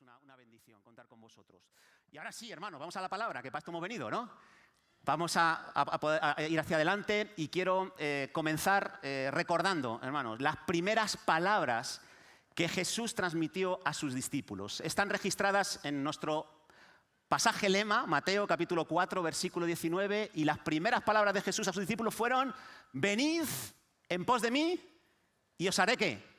una bendición contar con vosotros. Y ahora sí, hermanos, vamos a la palabra, que para esto hemos venido, ¿no? Vamos a ir hacia adelante y quiero comenzar recordando, hermanos, las primeras palabras que Jesús transmitió a sus discípulos. Están registradas en nuestro pasaje lema, Mateo capítulo 4, versículo 19, y las primeras palabras de Jesús a sus discípulos fueron: venid en pos de mí y os haré ¿qué?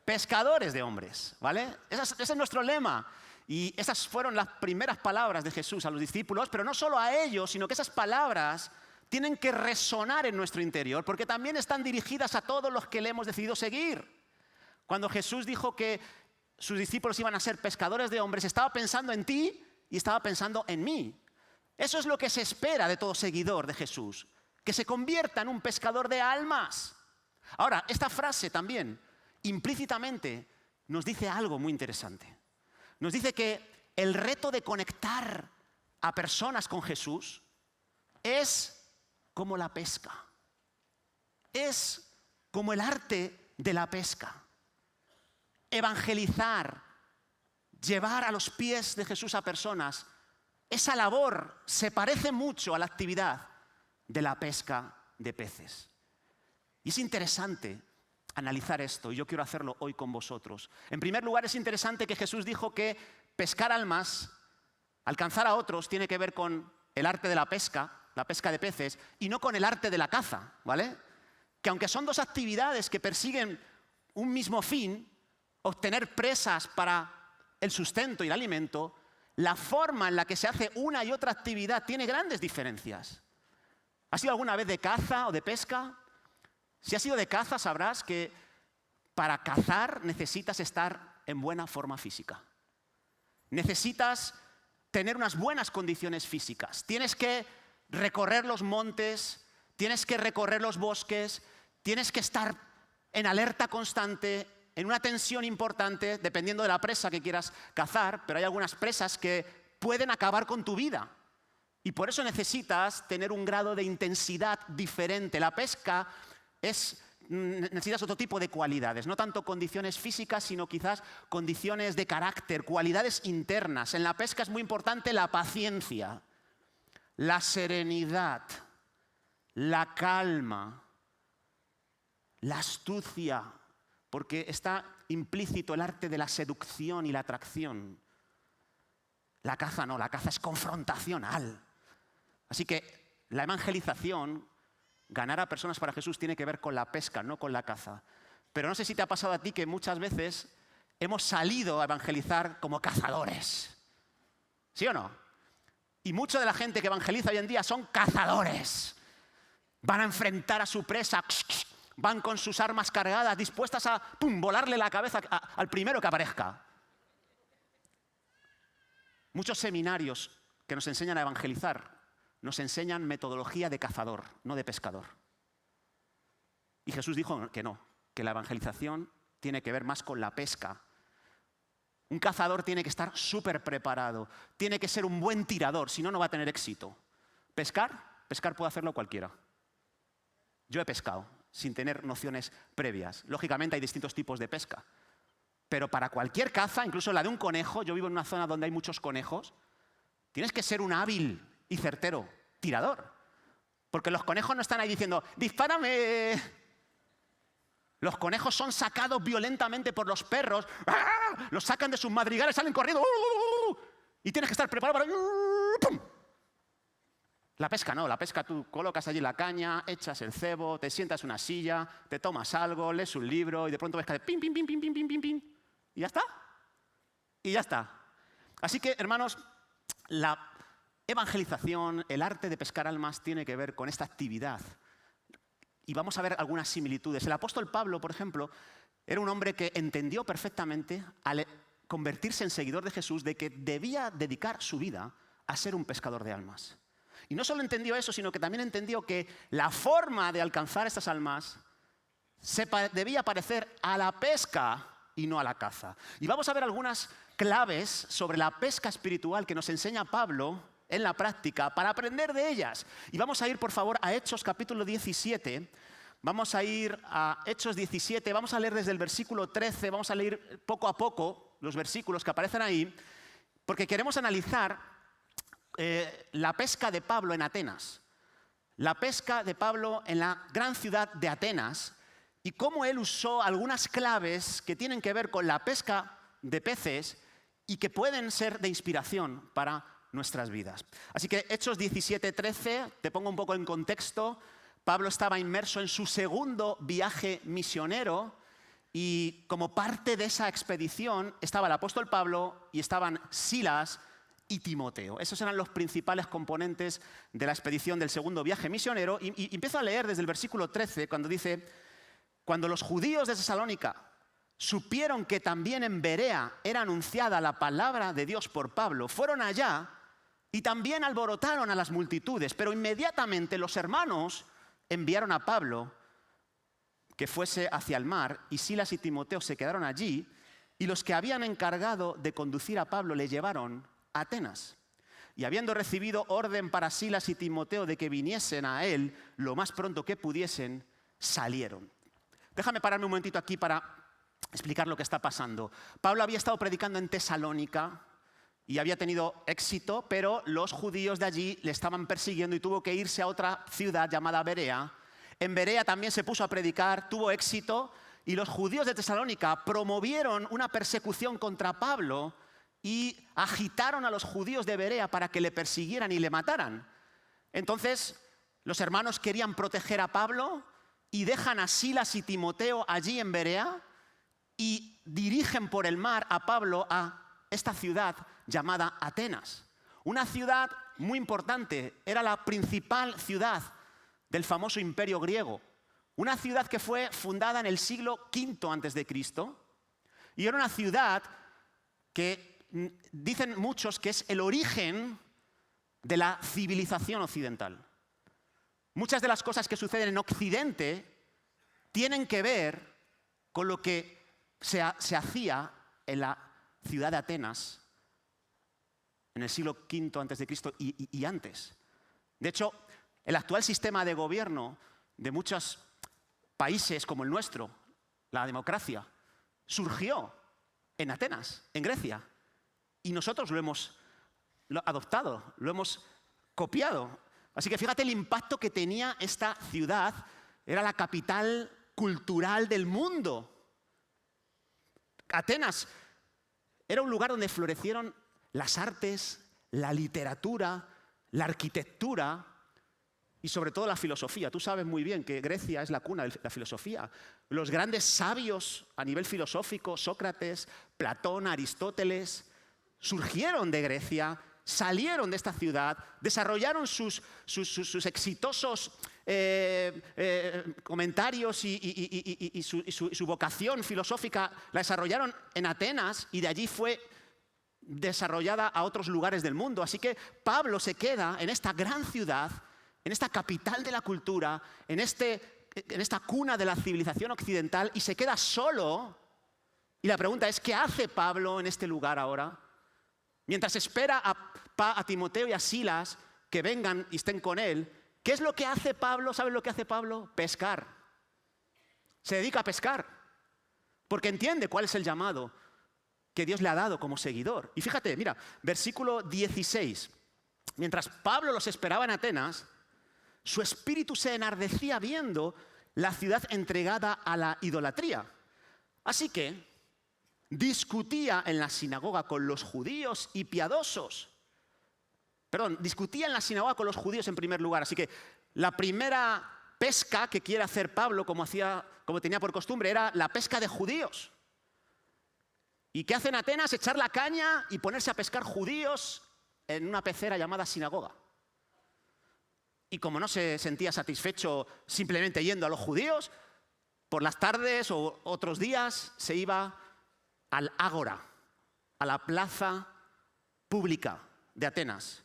Pescadores de hombres, ¿vale? Ese es nuestro lema. Y esas fueron las primeras palabras de Jesús a los discípulos, pero no solo a ellos, sino que esas palabras tienen que resonar en nuestro interior, porque también están dirigidas a todos los que le hemos decidido seguir. Cuando Jesús dijo que sus discípulos iban a ser pescadores de hombres, estaba pensando en ti y estaba pensando en mí. Eso es lo que se espera de todo seguidor de Jesús, que se convierta en un pescador de almas. Ahora, esta frase también implícitamente nos dice algo muy interesante. Nos dice que el reto de conectar a personas con Jesús es como la pesca. Es como el arte de la pesca. Evangelizar, llevar a los pies de Jesús a personas, esa labor se parece mucho a la actividad de la pesca de peces. Y es interesante analizar esto, y yo quiero hacerlo hoy con vosotros. En primer lugar, es interesante que Jesús dijo que pescar almas, alcanzar a otros, tiene que ver con el arte de la pesca de peces, y no con el arte de la caza, ¿vale? Que aunque son dos actividades que persiguen un mismo fin, obtener presas para el sustento y el alimento, la forma en la que se hace una y otra actividad tiene grandes diferencias. ¿Has ido alguna vez de caza o de pesca? Si has sido de caza, sabrás que para cazar necesitas estar en buena forma física. Necesitas tener unas buenas condiciones físicas. Tienes que recorrer los montes, tienes que recorrer los bosques, tienes que estar en alerta constante, en una tensión importante, dependiendo de la presa que quieras cazar, pero hay algunas presas que pueden acabar con tu vida. Y por eso necesitas tener un grado de intensidad diferente. La pesca necesitas otro tipo de cualidades, no tanto condiciones físicas, sino quizás condiciones de carácter, cualidades internas. En la pesca es muy importante la paciencia, la serenidad, la calma, la astucia, porque está implícito el arte de la seducción y la atracción. La caza no, la caza es confrontacional. Así que la evangelización, ganar a personas para Jesús, tiene que ver con la pesca, no con la caza. Pero no sé si te ha pasado a ti que muchas veces hemos salido a evangelizar como cazadores. ¿Sí o no? Y mucha de la gente que evangeliza hoy en día son cazadores. Van a enfrentar a su presa, van con sus armas cargadas, dispuestas a volarle la cabeza al primero que aparezca. Muchos seminarios que nos enseñan a evangelizar nos enseñan metodología de cazador, no de pescador. Y Jesús dijo que no, que la evangelización tiene que ver más con la pesca. Un cazador tiene que estar súper preparado, tiene que ser un buen tirador, si no, no va a tener éxito. Pescar puede hacerlo cualquiera. Yo he pescado sin tener nociones previas. Lógicamente hay distintos tipos de pesca. Pero para cualquier caza, incluso la de un conejo, yo vivo en una zona donde hay muchos conejos, tienes que ser un hábil y certero tirador. Porque los conejos no están ahí diciendo: ¡dispárame! Los conejos son sacados violentamente por los perros, ¡ah! Los sacan de sus madrigales, salen corriendo, y tienes que estar preparado para... ¡pum! La pesca no, la pesca tú colocas allí la caña, echas el cebo, te sientas en una silla, te tomas algo, lees un libro y de pronto ves que hace pim, pim, pim, pim, pim, pim, pim, pim. Y ya está. Y ya está. Así que, hermanos, la evangelización, el arte de pescar almas, tiene que ver con esta actividad. Y vamos a ver algunas similitudes. El apóstol Pablo, por ejemplo, era un hombre que entendió perfectamente, al convertirse en seguidor de Jesús, de que debía dedicar su vida a ser un pescador de almas. Y no solo entendió eso, sino que también entendió que la forma de alcanzar estas almas debía parecer a la pesca y no a la caza. Y vamos a ver algunas claves sobre la pesca espiritual que nos enseña Pablo en la práctica para aprender de ellas. Y vamos a ir, por favor, a Hechos capítulo 17. Vamos a ir a Hechos 17, vamos a leer desde el versículo 13, vamos a leer poco a poco los versículos que aparecen ahí porque queremos analizar la pesca de Pablo en Atenas. La pesca de Pablo en la gran ciudad de Atenas y cómo él usó algunas claves que tienen que ver con la pesca de peces y que pueden ser de inspiración para nuestras vidas. Así que Hechos 17:13, te pongo un poco en contexto. Pablo estaba inmerso en su segundo viaje misionero y como parte de esa expedición estaba el apóstol Pablo y estaban Silas y Timoteo. Esos eran los principales componentes de la expedición del segundo viaje misionero. Y empiezo a leer desde el versículo 13 cuando dice: cuando los judíos de Tesalónica supieron que también en Berea era anunciada la palabra de Dios por Pablo, fueron allá y también alborotaron a las multitudes, pero inmediatamente los hermanos enviaron a Pablo que fuese hacia el mar, y Silas y Timoteo se quedaron allí, y los que habían encargado de conducir a Pablo le llevaron a Atenas. Y habiendo recibido orden para Silas y Timoteo de que viniesen a él lo más pronto que pudiesen, salieron. Déjame pararme un momentito aquí para explicar lo que está pasando. Pablo había estado predicando en Tesalónica y había tenido éxito, pero los judíos de allí le estaban persiguiendo y tuvo que irse a otra ciudad llamada Berea. En Berea también se puso a predicar, tuvo éxito, y los judíos de Tesalónica promovieron una persecución contra Pablo y agitaron a los judíos de Berea para que le persiguieran y le mataran. Entonces, los hermanos querían proteger a Pablo y dejan a Silas y Timoteo allí en Berea y dirigen por el mar a Pablo a esta ciudad llamada Atenas. Una ciudad muy importante, era la principal ciudad del famoso imperio griego. Una ciudad que fue fundada en el siglo V a.C. y era una ciudad que dicen muchos que es el origen de la civilización occidental. Muchas de las cosas que suceden en Occidente tienen que ver con lo que se hacía en la ciudad de Atenas en el siglo V a.C. y antes. De hecho, el actual sistema de gobierno de muchos países como el nuestro, la democracia, surgió en Atenas, en Grecia. Y nosotros lo hemos adoptado, lo hemos copiado. Así que fíjate el impacto que tenía esta ciudad. Era la capital cultural del mundo. Atenas era un lugar donde florecieron las artes, la literatura, la arquitectura y sobre todo la filosofía. Tú sabes muy bien que Grecia es la cuna de la filosofía. Los grandes sabios a nivel filosófico, Sócrates, Platón, Aristóteles, surgieron de Grecia, salieron de esta ciudad, desarrollaron sus exitosos comentarios y su vocación filosófica la desarrollaron en Atenas y de allí fue desarrollada a otros lugares del mundo. Así que Pablo se queda en esta gran ciudad, en esta capital de la cultura, en esta cuna de la civilización occidental y se queda solo. Y la pregunta es, ¿qué hace Pablo en este lugar ahora? Mientras espera a Timoteo y a Silas que vengan y estén con él, ¿qué es lo que hace Pablo? ¿Sabes lo que hace Pablo? Pescar. Se dedica a pescar, porque entiende cuál es el llamado que Dios le ha dado como seguidor. Y fíjate, mira, versículo 16. Mientras Pablo los esperaba en Atenas, su espíritu se enardecía viendo la ciudad entregada a la idolatría. Así que discutía en la sinagoga con los judíos y piadosos. Discutía en la sinagoga con los judíos en primer lugar. Así que la primera pesca que quiere hacer Pablo, como tenía por costumbre, era la pesca de judíos. ¿Y qué hace en Atenas? Echar la caña y ponerse a pescar judíos en una pecera llamada sinagoga. Y como no se sentía satisfecho simplemente yendo a los judíos, por las tardes o otros días se iba al ágora, a la plaza pública de Atenas,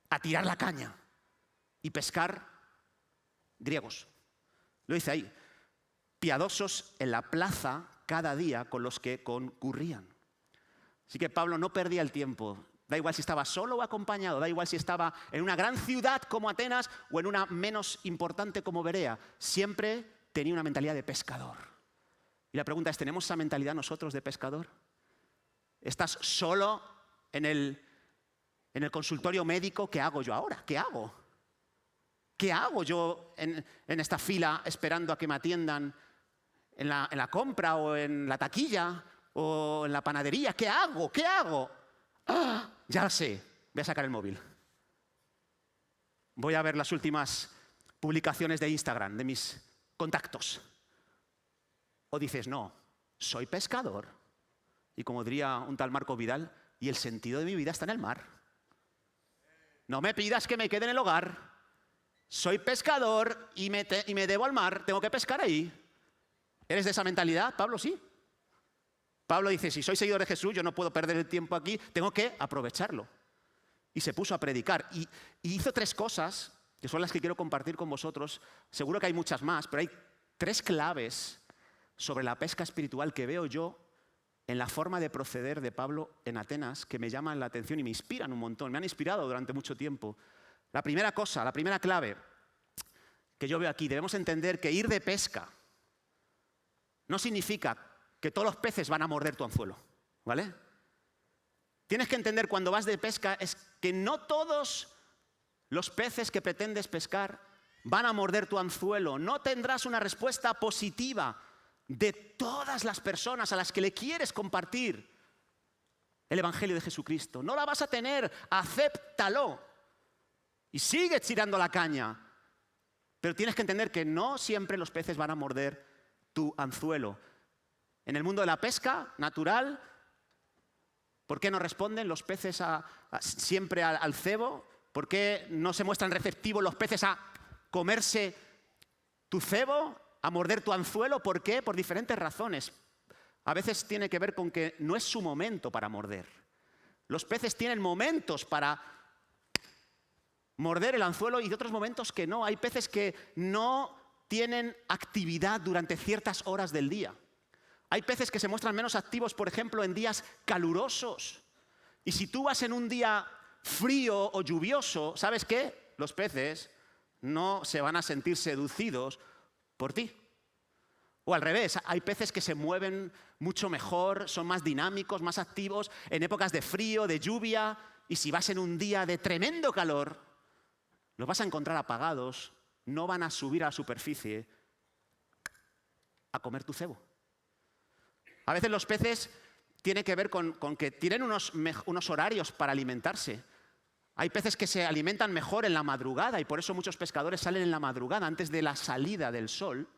a tirar la caña y pescar griegos. Lo dice ahí, piadosos en la plaza cada día con los que concurrían. Así que Pablo no perdía el tiempo. Da igual si estaba solo o acompañado, da igual si estaba en una gran ciudad como Atenas o en una menos importante como Berea. Siempre tenía una mentalidad de pescador. Y la pregunta es, ¿tenemos esa mentalidad nosotros de pescador? Estás solo en el consultorio médico. ¿Qué hago yo ahora? ¿Qué hago? ¿Qué hago yo en esta fila esperando a que me atiendan en la compra o en la taquilla o en la panadería? ¿Qué hago? ¿Qué hago? ¡Ah! Ya lo sé. Voy a sacar el móvil. Voy a ver las últimas publicaciones de Instagram, de mis contactos. O dices, no, soy pescador. Y como diría un tal Marco Vidal, y el sentido de mi vida está en el mar. No me pidas que me quede en el hogar. Soy pescador y me debo al mar, tengo que pescar ahí. ¿Eres de esa mentalidad, Pablo? Sí. Pablo dice, si soy seguidor de Jesús, yo no puedo perder el tiempo aquí, tengo que aprovecharlo. Y se puso a predicar. Y hizo 3 cosas, que son las que quiero compartir con vosotros. Seguro que hay muchas más, pero hay 3 claves sobre la pesca espiritual que veo yo en la forma de proceder de Pablo en Atenas, que me llaman la atención y me inspiran un montón. Me han inspirado durante mucho tiempo. La primera cosa, la primera clave que yo veo aquí, debemos entender que ir de pesca no significa que todos los peces van a morder tu anzuelo, ¿vale? Tienes que entender cuando vas de pesca es que no todos los peces que pretendes pescar van a morder tu anzuelo. No tendrás una respuesta positiva de todas las personas a las que le quieres compartir el Evangelio de Jesucristo. No la vas a tener, acéptalo. Y sigue tirando la caña. Pero tienes que entender que no siempre los peces van a morder tu anzuelo. En el mundo de la pesca natural, ¿por qué no responden los peces siempre al cebo? ¿Por qué no se muestran receptivos los peces a comerse tu cebo, a morder tu anzuelo? ¿Por qué? Por diferentes razones. A veces tiene que ver con que no es su momento para morder. Los peces tienen momentos para morder el anzuelo y otros momentos que no. Hay peces que no tienen actividad durante ciertas horas del día. Hay peces que se muestran menos activos, por ejemplo, en días calurosos. Y si tú vas en un día frío o lluvioso, ¿sabes qué? Los peces no se van a sentir seducidos por ti. O al revés, hay peces que se mueven mucho mejor, son más dinámicos, más activos en épocas de frío, de lluvia. Y si vas en un día de tremendo calor, los vas a encontrar apagados, no van a subir a la superficie a comer tu cebo. A veces los peces tienen que ver con que tienen unos horarios para alimentarse. Hay peces que se alimentan mejor en la madrugada y por eso muchos pescadores salen en la madrugada antes de la salida del sol.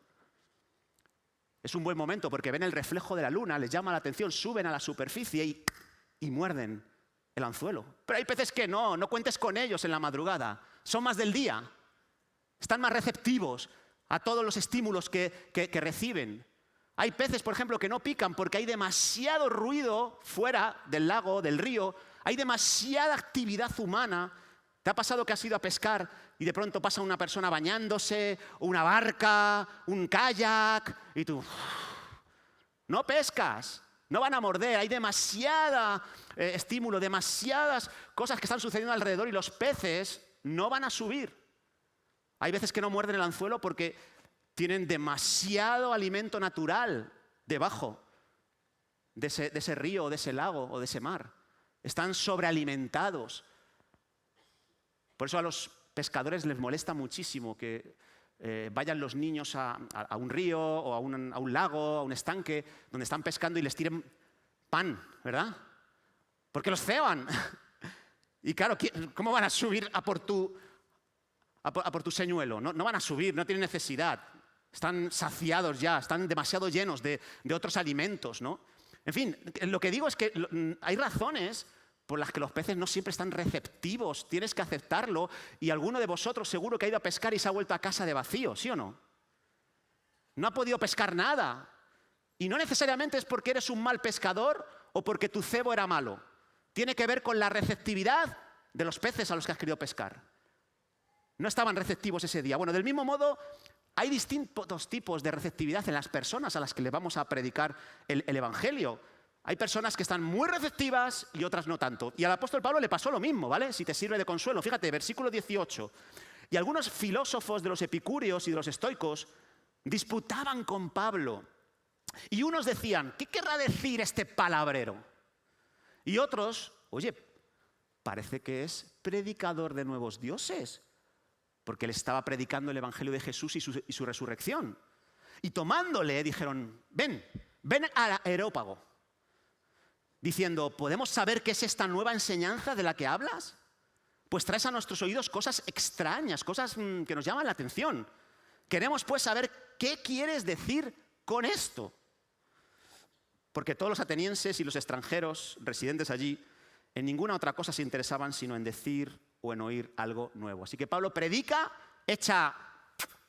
Es un buen momento porque ven el reflejo de la luna, les llama la atención, suben a la superficie y muerden el anzuelo. Pero hay peces que no cuentes con ellos en la madrugada. Son más del día. Están más receptivos a todos los estímulos que reciben. Hay peces, por ejemplo, que no pican porque hay demasiado ruido fuera del lago, del río. Hay demasiada actividad humana. ¿Te ha pasado que has ido a pescar y de pronto pasa una persona bañándose, una barca, un kayak, y tú no pescas, no van a morder, hay demasiada estímulo, demasiadas cosas que están sucediendo alrededor y los peces no van a subir. Hay veces que no muerden el anzuelo porque tienen demasiado alimento natural debajo de ese río, o de ese lago o de ese mar. Están sobrealimentados. Por eso a los pescadores les molesta muchísimo que vayan los niños a un río o a un lago, a un estanque, donde están pescando y les tiren pan, ¿verdad? Porque los ceban. Y claro, ¿cómo van a subir a por tu señuelo? No van a subir, no tienen necesidad. Están saciados ya, están demasiado llenos de otros alimentos, ¿no? En fin, lo que digo es que hay razones por las que los peces no siempre están receptivos. Tienes que aceptarlo. Y alguno de vosotros seguro que ha ido a pescar y se ha vuelto a casa de vacío, ¿sí o no? No ha podido pescar nada. Y no necesariamente es porque eres un mal pescador o porque tu cebo era malo. Tiene que ver con la receptividad de los peces a los que has querido pescar. No estaban receptivos ese día. Bueno, del mismo modo, hay distintos tipos de receptividad en las personas a las que le vamos a predicar el Evangelio. Hay personas que están muy receptivas y otras no tanto. Y al apóstol Pablo le pasó lo mismo, ¿vale? Si te sirve de consuelo. Fíjate, versículo 18. Y algunos filósofos de los epicúreos y de los estoicos disputaban con Pablo. Y unos decían, ¿qué querrá decir este palabrero? Y otros, oye, parece que es predicador de nuevos dioses, porque él estaba predicando el Evangelio de Jesús y su resurrección. Y tomándole, dijeron, ven al Areópago, diciendo, ¿podemos saber qué es esta nueva enseñanza de la que hablas? Pues traes a nuestros oídos cosas extrañas, cosas que nos llaman la atención. Queremos pues saber qué quieres decir con esto. Porque todos los atenienses y los extranjeros residentes allí en ninguna otra cosa se interesaban sino en decir o en oír algo nuevo. Así que Pablo predica, echa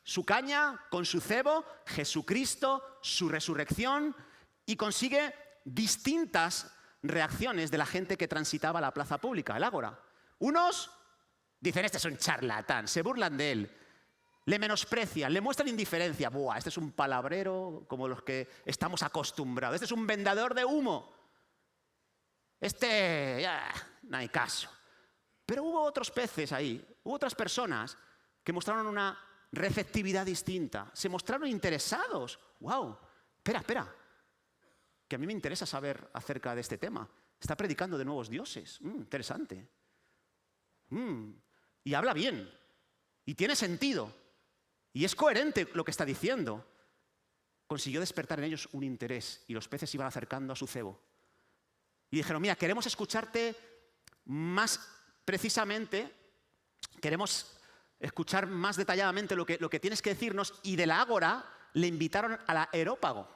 su caña con su cebo, Jesucristo, su resurrección, y consigue distintas reacciones de la gente que transitaba la plaza pública, el ágora. Unos dicen, este es un charlatán, se burlan de él, le menosprecian, le muestran indiferencia. Buah, este es un palabrero como los que estamos acostumbrados, este es un vendedor de humo. Ya, no hay caso. Pero hubo otros peces ahí, hubo otras personas que mostraron una receptividad distinta, se mostraron interesados. ¡Wow! Espera, que a mí me interesa saber acerca de este tema. Está predicando de nuevos dioses. Interesante. Y habla bien, y tiene sentido, y es coherente lo que está diciendo. Consiguió despertar en ellos un interés, y los peces iban acercando a su cebo. Y dijeron, mira, queremos escucharte más precisamente, queremos escuchar más detalladamente lo que tienes que decirnos, y de la ágora le invitaron al Areópago.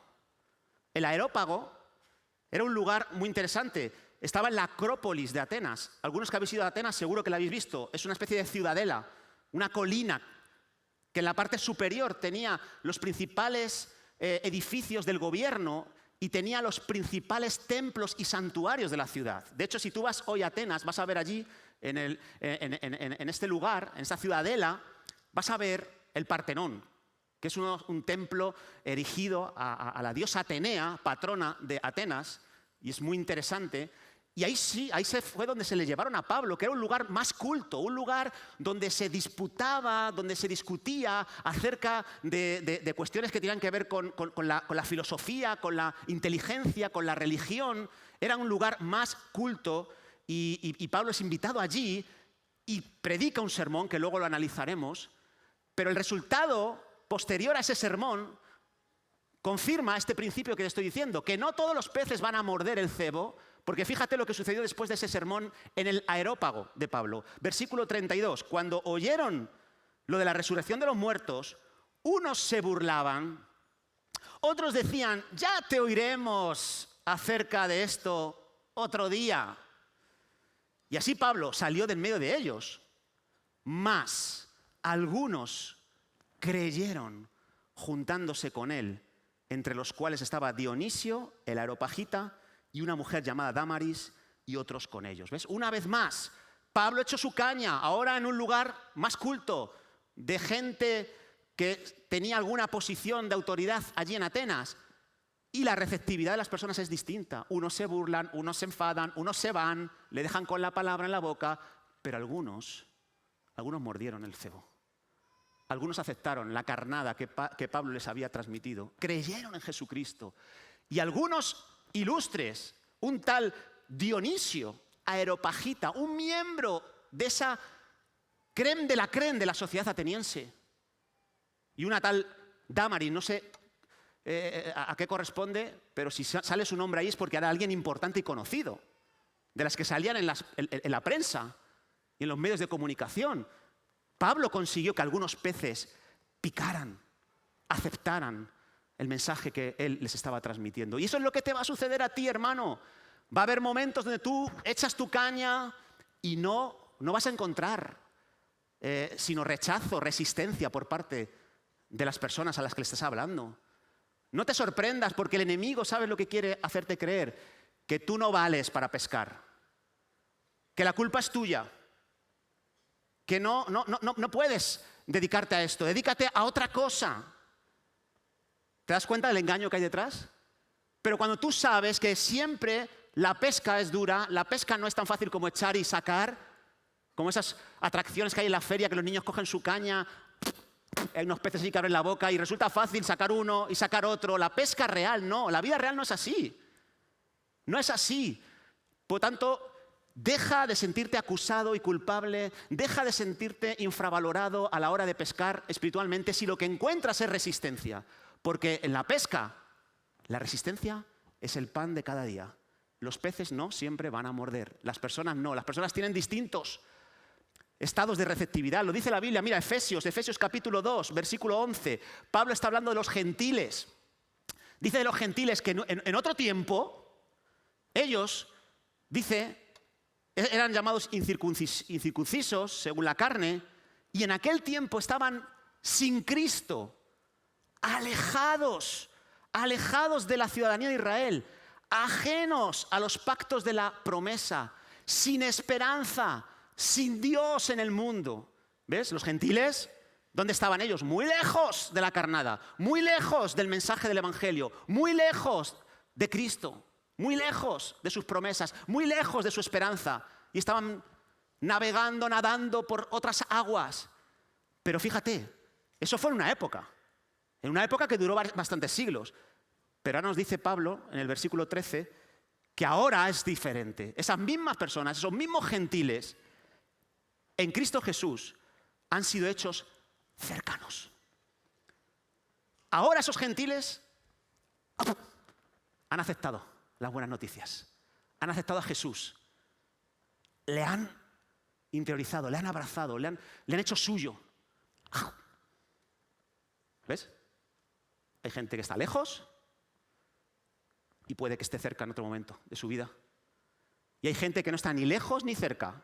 El Areópago era un lugar muy interesante. Estaba en la Acrópolis de Atenas. Algunos que habéis ido a Atenas seguro que la habéis visto. Es una especie de ciudadela, una colina que en la parte superior tenía los principales edificios del gobierno y tenía los principales templos y santuarios de la ciudad. De hecho, si tú vas hoy a Atenas, vas a ver allí, en este lugar, en esta ciudadela, vas a ver el Partenón, que es un templo erigido a la diosa Atenea, patrona de Atenas, y es muy interesante. Y ahí fue donde se le llevaron a Pablo, que era un lugar más culto, un lugar donde se disputaba, donde se discutía acerca de cuestiones que tenían que ver con la filosofía, con la inteligencia, con la religión. Era un lugar más culto y Pablo es invitado allí y predica un sermón que luego lo analizaremos, pero el resultado posterior a ese sermón confirma este principio que te estoy diciendo, que no todos los peces van a morder el cebo, porque fíjate lo que sucedió después de ese sermón en el Areópago de Pablo. Versículo 32, cuando oyeron lo de la resurrección de los muertos, unos se burlaban, otros decían, ya te oiremos acerca de esto otro día. Y así Pablo salió del medio de ellos, mas algunos creyeron juntándose con él, entre los cuales estaba Dionisio, el areopagita, y una mujer llamada Dámaris, y otros con ellos. ¿Ves? Una vez más, Pablo echó su caña, ahora en un lugar más culto, de gente que tenía alguna posición de autoridad allí en Atenas, y la receptividad de las personas es distinta. Unos se burlan, unos se enfadan, unos se van, le dejan con la palabra en la boca, pero algunos mordieron el cebo. Algunos aceptaron la carnada que Pablo les había transmitido, creyeron en Jesucristo. Y algunos ilustres, un tal Dionisio, areopagita, un miembro de esa crème de la sociedad ateniense, y una tal Dámaris, no sé a qué corresponde, pero si sale su nombre ahí es porque era alguien importante y conocido, de las que salían en la prensa y en los medios de comunicación. Pablo consiguió que algunos peces picaran, aceptaran el mensaje que él les estaba transmitiendo. Y eso es lo que te va a suceder a ti, hermano. Va a haber momentos donde tú echas tu caña y no vas a encontrar sino rechazo, resistencia por parte de las personas a las que le estás hablando. No te sorprendas porque el enemigo sabe lo que quiere hacerte creer, que tú no vales para pescar, que la culpa es tuya, que no puedes dedicarte a esto, dedícate a otra cosa. ¿Te das cuenta del engaño que hay detrás? Pero cuando tú sabes que siempre la pesca es dura, la pesca no es tan fácil como echar y sacar, como esas atracciones que hay en la feria que los niños cogen su caña, hay unos peces que abren la boca y resulta fácil sacar uno y sacar otro. La pesca real no, la vida real no es así. No es así. Por tanto, deja de sentirte acusado y culpable, deja de sentirte infravalorado a la hora de pescar espiritualmente si lo que encuentras es resistencia. Porque en la pesca, la resistencia es el pan de cada día. Los peces no siempre van a morder, las personas no. Las personas tienen distintos estados de receptividad. Lo dice la Biblia, mira, Efesios capítulo 2, versículo 11. Pablo está hablando de los gentiles. Dice de los gentiles que en otro tiempo, ellos, dice, eran llamados incircuncisos según la carne, y en aquel tiempo estaban sin Cristo, alejados de la ciudadanía de Israel, ajenos a los pactos de la promesa, sin esperanza, sin Dios en el mundo. ¿Ves? Los gentiles, ¿dónde estaban ellos? Muy lejos de la carnada, muy lejos del mensaje del evangelio, muy lejos de Cristo, muy lejos de sus promesas, muy lejos de su esperanza. Y estaban navegando, nadando por otras aguas. Pero fíjate, eso fue en una época que duró bastantes siglos. Pero ahora nos dice Pablo, en el versículo 13, que ahora es diferente. Esas mismas personas, esos mismos gentiles, en Cristo Jesús, han sido hechos cercanos. Ahora esos gentiles han aceptado las buenas noticias. Han aceptado a Jesús. Le han interiorizado, le han abrazado, le han hecho suyo. ¿Ves? Hay gente que está lejos y puede que esté cerca en otro momento de su vida. Y hay gente que no está ni lejos ni cerca.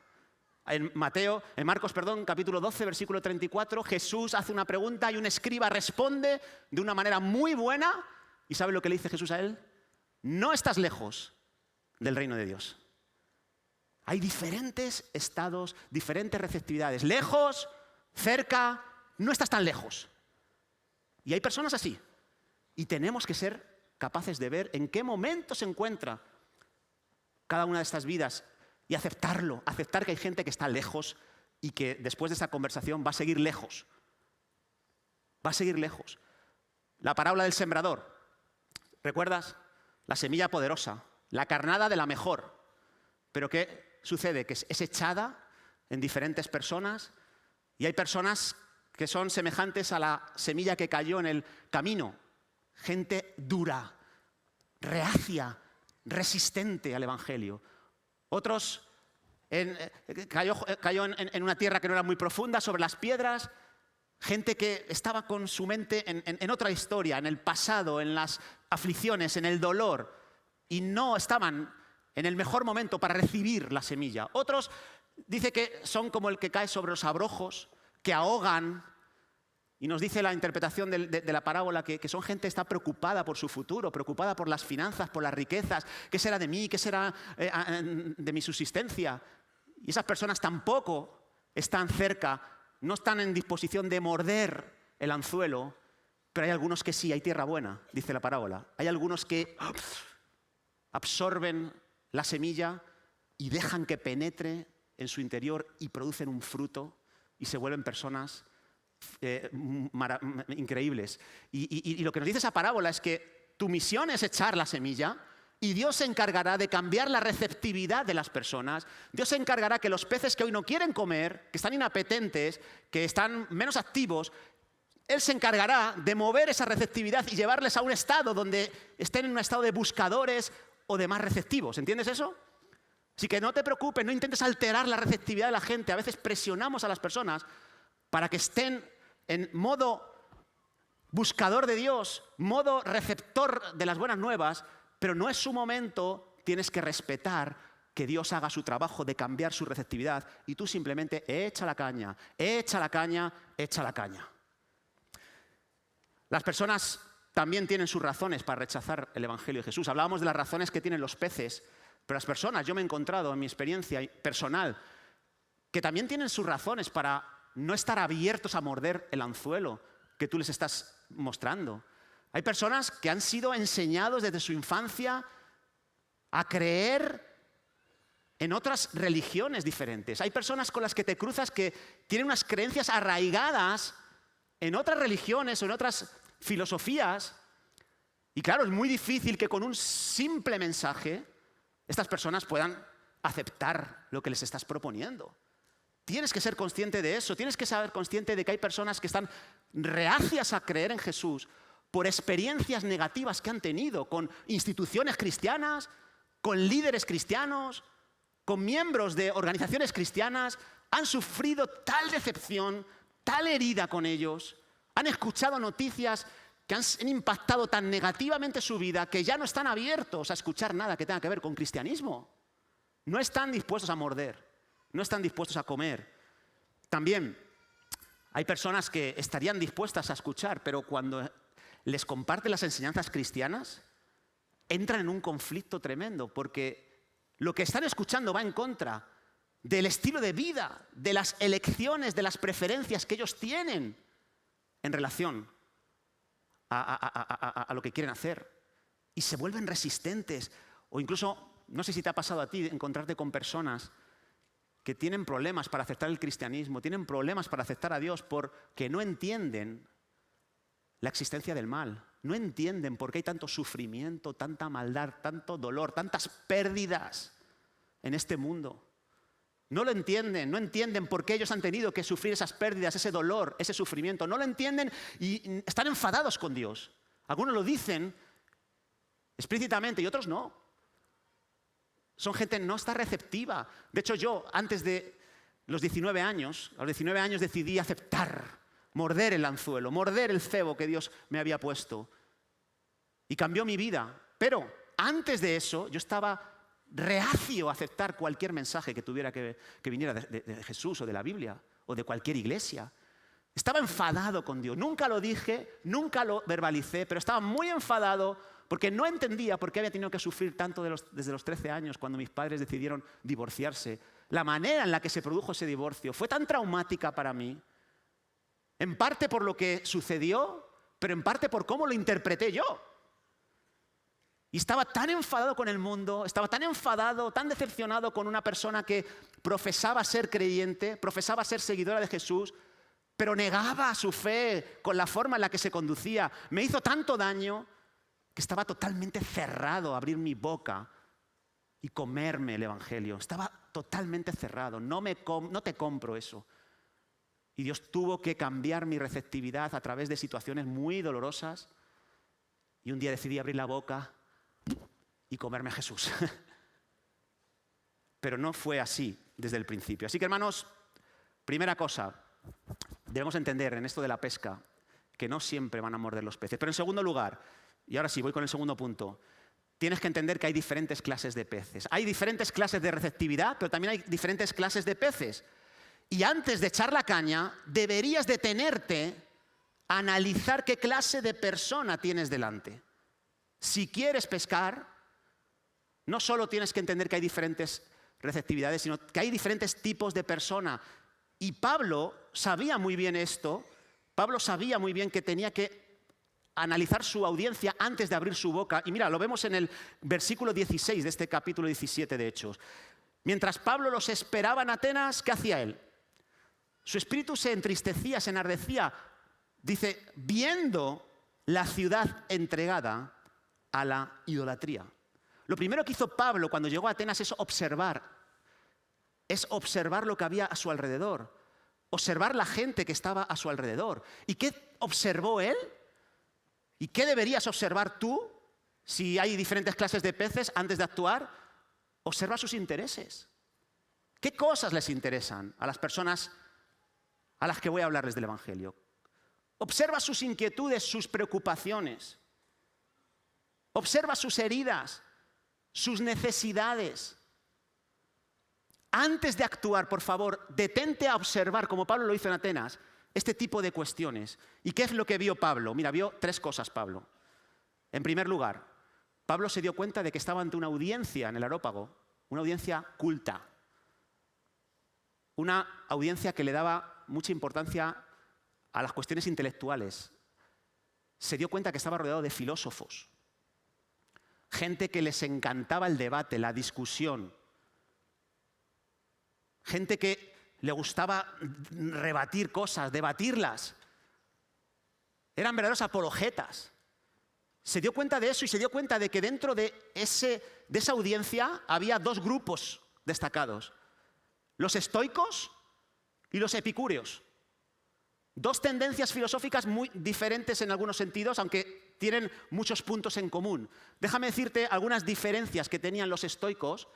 En Marcos, capítulo 12, versículo 34, Jesús hace una pregunta y un escriba responde de una manera muy buena. ¿Y sabe lo que le dice Jesús a él? No estás lejos del reino de Dios. Hay diferentes estados, diferentes receptividades. Lejos, cerca, no estás tan lejos. Y hay personas así. Y tenemos que ser capaces de ver en qué momento se encuentra cada una de estas vidas y aceptarlo, aceptar que hay gente que está lejos y que después de esta conversación va a seguir lejos. Va a seguir lejos. La parábola del sembrador. ¿Recuerdas? La semilla poderosa, la carnada de la mejor. Pero ¿qué sucede? Que es echada en diferentes personas y hay personas que son semejantes a la semilla que cayó en el camino. Gente dura, reacia, resistente al evangelio. Otros cayó en una tierra que no era muy profunda, sobre las piedras. Gente que estaba con su mente en otra historia, en el pasado, en las aflicciones, en el dolor, y no estaban en el mejor momento para recibir la semilla. Otros dice que son como el que cae sobre los abrojos, que ahogan. Y nos dice la interpretación de la parábola que son gente que está preocupada por su futuro, preocupada por las finanzas, por las riquezas. ¿Qué será de mí? ¿Qué será de mi subsistencia? Y esas personas tampoco están cerca, no están en disposición de morder el anzuelo, pero hay algunos que sí, hay tierra buena, dice la parábola. Hay algunos que absorben la semilla y dejan que penetre en su interior y producen un fruto y se vuelven personas increíbles. Y lo que nos dice esa parábola es que tu misión es echar la semilla y Dios se encargará de cambiar la receptividad de las personas. Dios se encargará que los peces que hoy no quieren comer, que están inapetentes, que están menos activos, Él se encargará de mover esa receptividad y llevarles a un estado donde estén en un estado de buscadores o de más receptivos. ¿Entiendes eso? Así que no te preocupes, no intentes alterar la receptividad de la gente. A veces presionamos a las personas para que estén en modo buscador de Dios, modo receptor de las buenas nuevas, pero no es su momento. Tienes que respetar que Dios haga su trabajo de cambiar su receptividad y tú simplemente echa la caña, echa la caña, echa la caña. Las personas también tienen sus razones para rechazar el Evangelio de Jesús. Hablábamos de las razones que tienen los peces, pero las personas, yo me he encontrado en mi experiencia personal, que también tienen sus razones para no estar abiertos a morder el anzuelo que tú les estás mostrando. Hay personas que han sido enseñados desde su infancia a creer en otras religiones diferentes. Hay personas con las que te cruzas que tienen unas creencias arraigadas en otras religiones o en otras filosofías. Y claro, es muy difícil que con un simple mensaje estas personas puedan aceptar lo que les estás proponiendo. Tienes que ser consciente de eso, tienes que ser consciente de que hay personas que están reacias a creer en Jesús por experiencias negativas que han tenido con instituciones cristianas, con líderes cristianos, con miembros de organizaciones cristianas. Han sufrido tal decepción, tal herida con ellos, han escuchado noticias que han impactado tan negativamente su vida que ya no están abiertos a escuchar nada que tenga que ver con cristianismo. No están dispuestos a morder, no están dispuestos a comer. También hay personas que estarían dispuestas a escuchar, pero cuando les comparten las enseñanzas cristianas, entran en un conflicto tremendo, porque lo que están escuchando va en contra del estilo de vida, de las elecciones, de las preferencias que ellos tienen en relación a lo que quieren hacer. Y se vuelven resistentes. O incluso, no sé si te ha pasado a ti, encontrarte con personas que tienen problemas para aceptar el cristianismo, tienen problemas para aceptar a Dios porque no entienden la existencia del mal. No entienden por qué hay tanto sufrimiento, tanta maldad, tanto dolor, tantas pérdidas en este mundo. No lo entienden, no entienden por qué ellos han tenido que sufrir esas pérdidas, ese dolor, ese sufrimiento. No lo entienden y están enfadados con Dios. Algunos lo dicen explícitamente y otros no. Son gente que no está receptiva. De hecho, yo, antes de los 19 años, a los 19 años decidí aceptar, morder el anzuelo, morder el cebo que Dios me había puesto. Y cambió mi vida. Pero antes de eso, yo estaba reacio a aceptar cualquier mensaje que tuviera que viniera de Jesús o de la Biblia o de cualquier iglesia. Estaba enfadado con Dios. Nunca lo dije, nunca lo verbalicé, pero estaba muy enfadado porque no entendía por qué había tenido que sufrir tanto desde los 13 años cuando mis padres decidieron divorciarse. La manera en la que se produjo ese divorcio fue tan traumática para mí, en parte por lo que sucedió, pero en parte por cómo lo interpreté yo. Y estaba tan enfadado con el mundo, estaba tan enfadado, tan decepcionado con una persona que profesaba ser creyente, profesaba ser seguidora de Jesús, pero negaba su fe con la forma en la que se conducía. Me hizo tanto daño que estaba totalmente cerrado a abrir mi boca y comerme el Evangelio. Estaba totalmente cerrado, no te compro eso. Y Dios tuvo que cambiar mi receptividad a través de situaciones muy dolorosas. Y un día decidí abrir la boca y comerme a Jesús. Pero no fue así desde el principio. Así que, hermanos, primera cosa, debemos entender en esto de la pesca que no siempre van a morder los peces. Pero en segundo lugar, y ahora sí, voy con el segundo punto, tienes que entender que hay diferentes clases de peces. Hay diferentes clases de receptividad, pero también hay diferentes clases de peces. Y antes de echar la caña, deberías detenerte a analizar qué clase de persona tienes delante. Si quieres pescar, no solo tienes que entender que hay diferentes receptividades, sino que hay diferentes tipos de persona. Y Pablo sabía muy bien esto. Pablo sabía muy bien que tenía que analizar su audiencia antes de abrir su boca. Y mira, lo vemos en el versículo 16 de este capítulo 17 de Hechos. Mientras Pablo los esperaba en Atenas, ¿qué hacía él? Su espíritu se entristecía, se enardecía. Dice, viendo la ciudad entregada a la idolatría. Lo primero que hizo Pablo cuando llegó a Atenas es observar lo que había a su alrededor, observar la gente que estaba a su alrededor. ¿Y qué observó él? ¿Y qué deberías observar tú si hay diferentes clases de peces antes de actuar? Observa sus intereses. ¿Qué cosas les interesan a las personas a las que voy a hablarles del Evangelio? Observa sus inquietudes, sus preocupaciones. Observa sus heridas, sus necesidades. Antes de actuar, por favor, detente a observar, como Pablo lo hizo en Atenas, este tipo de cuestiones. ¿Y qué es lo que vio Pablo? Mira, vio tres cosas Pablo. En primer lugar, Pablo se dio cuenta de que estaba ante una audiencia en el Areópago, una audiencia culta, una audiencia que le daba mucha importancia a las cuestiones intelectuales. Se dio cuenta que estaba rodeado de filósofos, gente que les encantaba el debate, la discusión, gente que le gustaba rebatir cosas, debatirlas. Eran verdaderos apologetas. se dio cuenta de eso y se dio cuenta de que dentro de esa audiencia había dos grupos destacados: los estoicos y los epicúreos. Dos tendencias filosóficas muy diferentes en algunos sentidos, aunque tienen muchos puntos en común. Déjame decirte algunas diferencias que tenían los estoicos,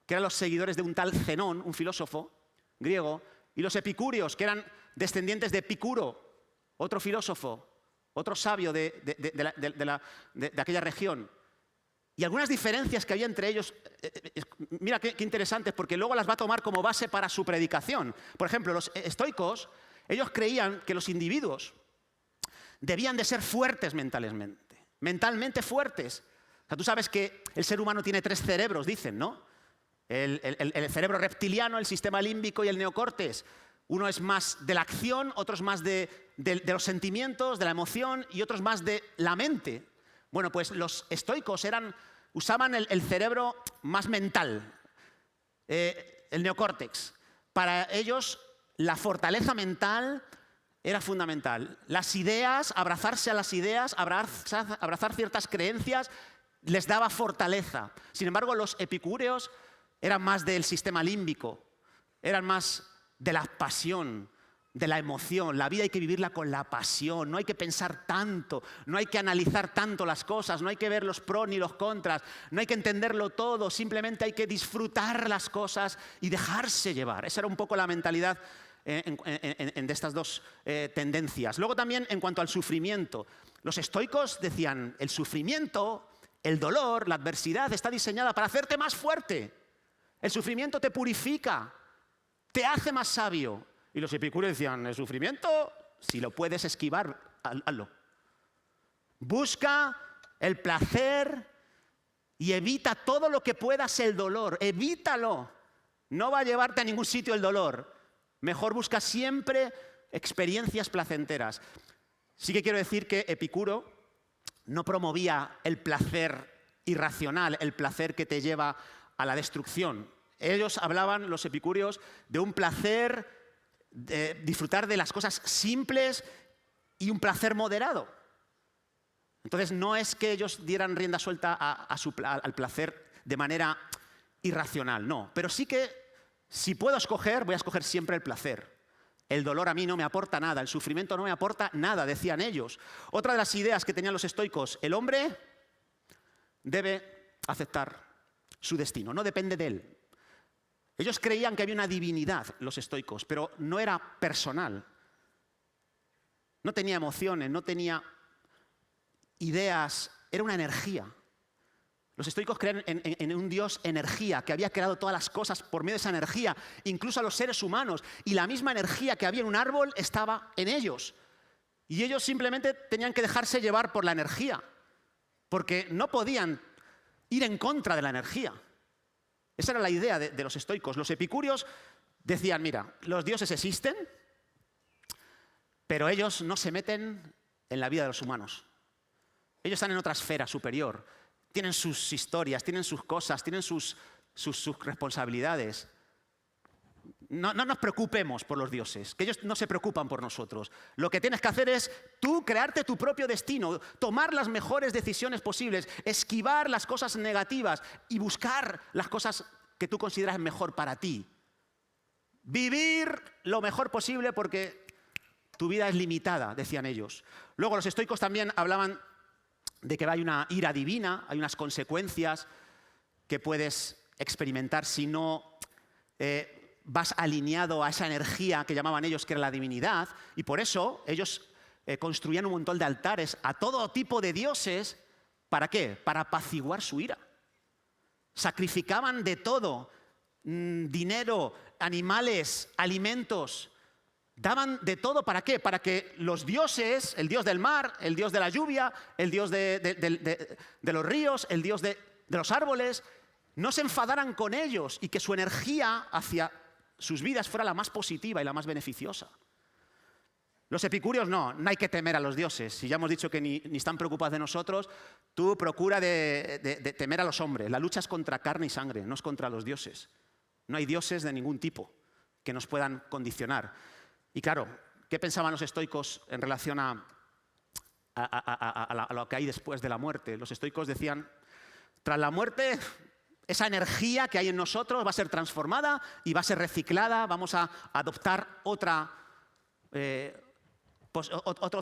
que eran los seguidores de un tal Zenón, un filósofo griego, y los epicúreos, que eran descendientes de Epicuro, otro filósofo, otro sabio de aquella región. Y algunas diferencias que había entre ellos, mira qué interesantes, porque luego las va a tomar como base para su predicación. Por ejemplo, los estoicos, ellos creían que los individuos debían de ser fuertes mentalmente fuertes. O sea, tú sabes que el ser humano tiene 3 cerebros, dicen, ¿no? El cerebro reptiliano, el sistema límbico y el neocórtex. Uno es más de la acción, otro es más de los sentimientos, de la emoción, y otro es más de la mente. Bueno, pues los estoicos usaban el cerebro más mental, el neocórtex. Para ellos, la fortaleza mental era fundamental. Las ideas, abrazarse a las ideas, abrazar ciertas creencias, les daba fortaleza. Sin embargo, los epicúreos eran más del sistema límbico, eran más de la pasión, de la emoción. La vida hay que vivirla con la pasión, no hay que pensar tanto, no hay que analizar tanto las cosas, no hay que ver los pros ni los contras, no hay que entenderlo todo, simplemente hay que disfrutar las cosas y dejarse llevar. Esa era un poco la mentalidad de estas dos tendencias. Luego también en cuanto al sufrimiento, los estoicos decían: el sufrimiento, el dolor, la adversidad está diseñada para hacerte más fuerte. El sufrimiento te purifica, te hace más sabio. Y los epicúreos decían: el sufrimiento, si lo puedes esquivar, hazlo. Busca el placer y evita todo lo que puedas el dolor. Evítalo. No va a llevarte a ningún sitio el dolor. Mejor busca siempre experiencias placenteras. Sí que quiero decir que Epicuro no promovía el placer irracional, el placer que te lleva a la destrucción. Ellos hablaban, los epicúreos, de un placer, de disfrutar de las cosas simples y un placer moderado. Entonces no es que ellos dieran rienda suelta al placer de manera irracional, no. Pero sí que, si puedo escoger, voy a escoger siempre el placer. El dolor a mí no me aporta nada, el sufrimiento no me aporta nada, decían ellos. Otra de las ideas que tenían los estoicos: el hombre debe aceptar su destino, no depende de él. Ellos creían que había una divinidad, los estoicos, pero no era personal. No tenía emociones, no tenía ideas, era una energía. Los estoicos creen en un Dios energía, que había creado todas las cosas por medio de esa energía, incluso a los seres humanos. Y la misma energía que había en un árbol estaba en ellos. Y ellos simplemente tenían que dejarse llevar por la energía, porque no podían ir en contra de la energía. Esa era la idea de los estoicos. Los epicúreos decían: mira, los dioses existen, pero ellos no se meten en la vida de los humanos. Ellos están en otra esfera superior. Tienen sus historias, tienen sus cosas, tienen sus responsabilidades. No nos preocupemos por los dioses, que ellos no se preocupan por nosotros. Lo que tienes que hacer es tú crearte tu propio destino, tomar las mejores decisiones posibles, esquivar las cosas negativas y buscar las cosas que tú consideras mejor para ti. Vivir lo mejor posible porque tu vida es limitada, decían ellos. Luego los estoicos también hablaban de que hay una ira divina, hay unas consecuencias que puedes experimentar si no vas alineado a esa energía que llamaban ellos que era la divinidad, y por eso ellos construían un montón de altares a todo tipo de dioses. ¿Para qué? Para apaciguar su ira. Sacrificaban de todo, dinero, animales, alimentos. Daban de todo, ¿para qué? Para que los dioses, el dios del mar, el dios de la lluvia, el dios de los ríos, el dios de los árboles, no se enfadaran con ellos y que su energía hacia sus vidas fuera la más positiva y la más beneficiosa. Los epicúreos no hay que temer a los dioses. Si ya hemos dicho que ni están preocupados de nosotros, tú procura de temer a los hombres. La lucha es contra carne y sangre, no es contra los dioses. No hay dioses de ningún tipo que nos puedan condicionar. Y claro, ¿qué pensaban los estoicos en relación a a lo que hay después de la muerte. Los estoicos decían, tras la muerte, esa energía que hay en nosotros va a ser transformada y va a ser reciclada, vamos a adoptar otro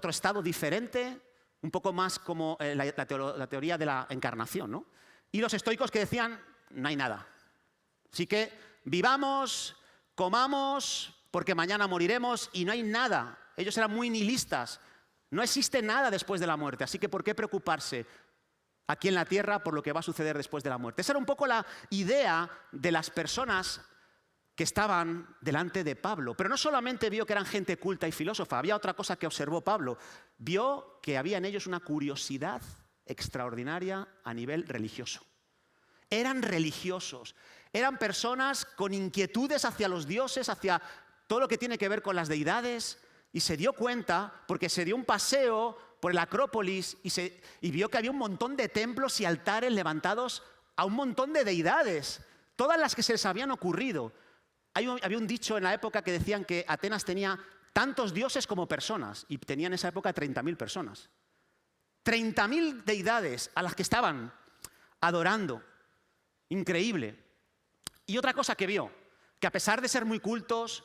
estado diferente, un poco más como la teoría de la encarnación, ¿no? Y los estoicos que decían, no hay nada. Así que vivamos, comamos, porque mañana moriremos y no hay nada. Ellos eran muy nihilistas. No existe nada después de la muerte, así que ¿por qué preocuparse aquí en la tierra por lo que va a suceder después de la muerte? Esa era un poco la idea de las personas que estaban delante de Pablo. Pero no solamente vio que eran gente culta y filósofa, había otra cosa que observó Pablo. Vio que había en ellos una curiosidad extraordinaria a nivel religioso. Eran religiosos, eran personas con inquietudes hacia los dioses, hacia todo lo que tiene que ver con las deidades, y se dio cuenta, porque se dio un paseo por el Acrópolis y vio que había un montón de templos y altares levantados a un montón de deidades, todas las que se les habían ocurrido. Había un dicho en la época que decían que Atenas tenía tantos dioses como personas, y tenía en esa época 30.000 personas. 30.000 deidades a las que estaban adorando. Increíble. Y otra cosa que vio, que a pesar de ser muy cultos,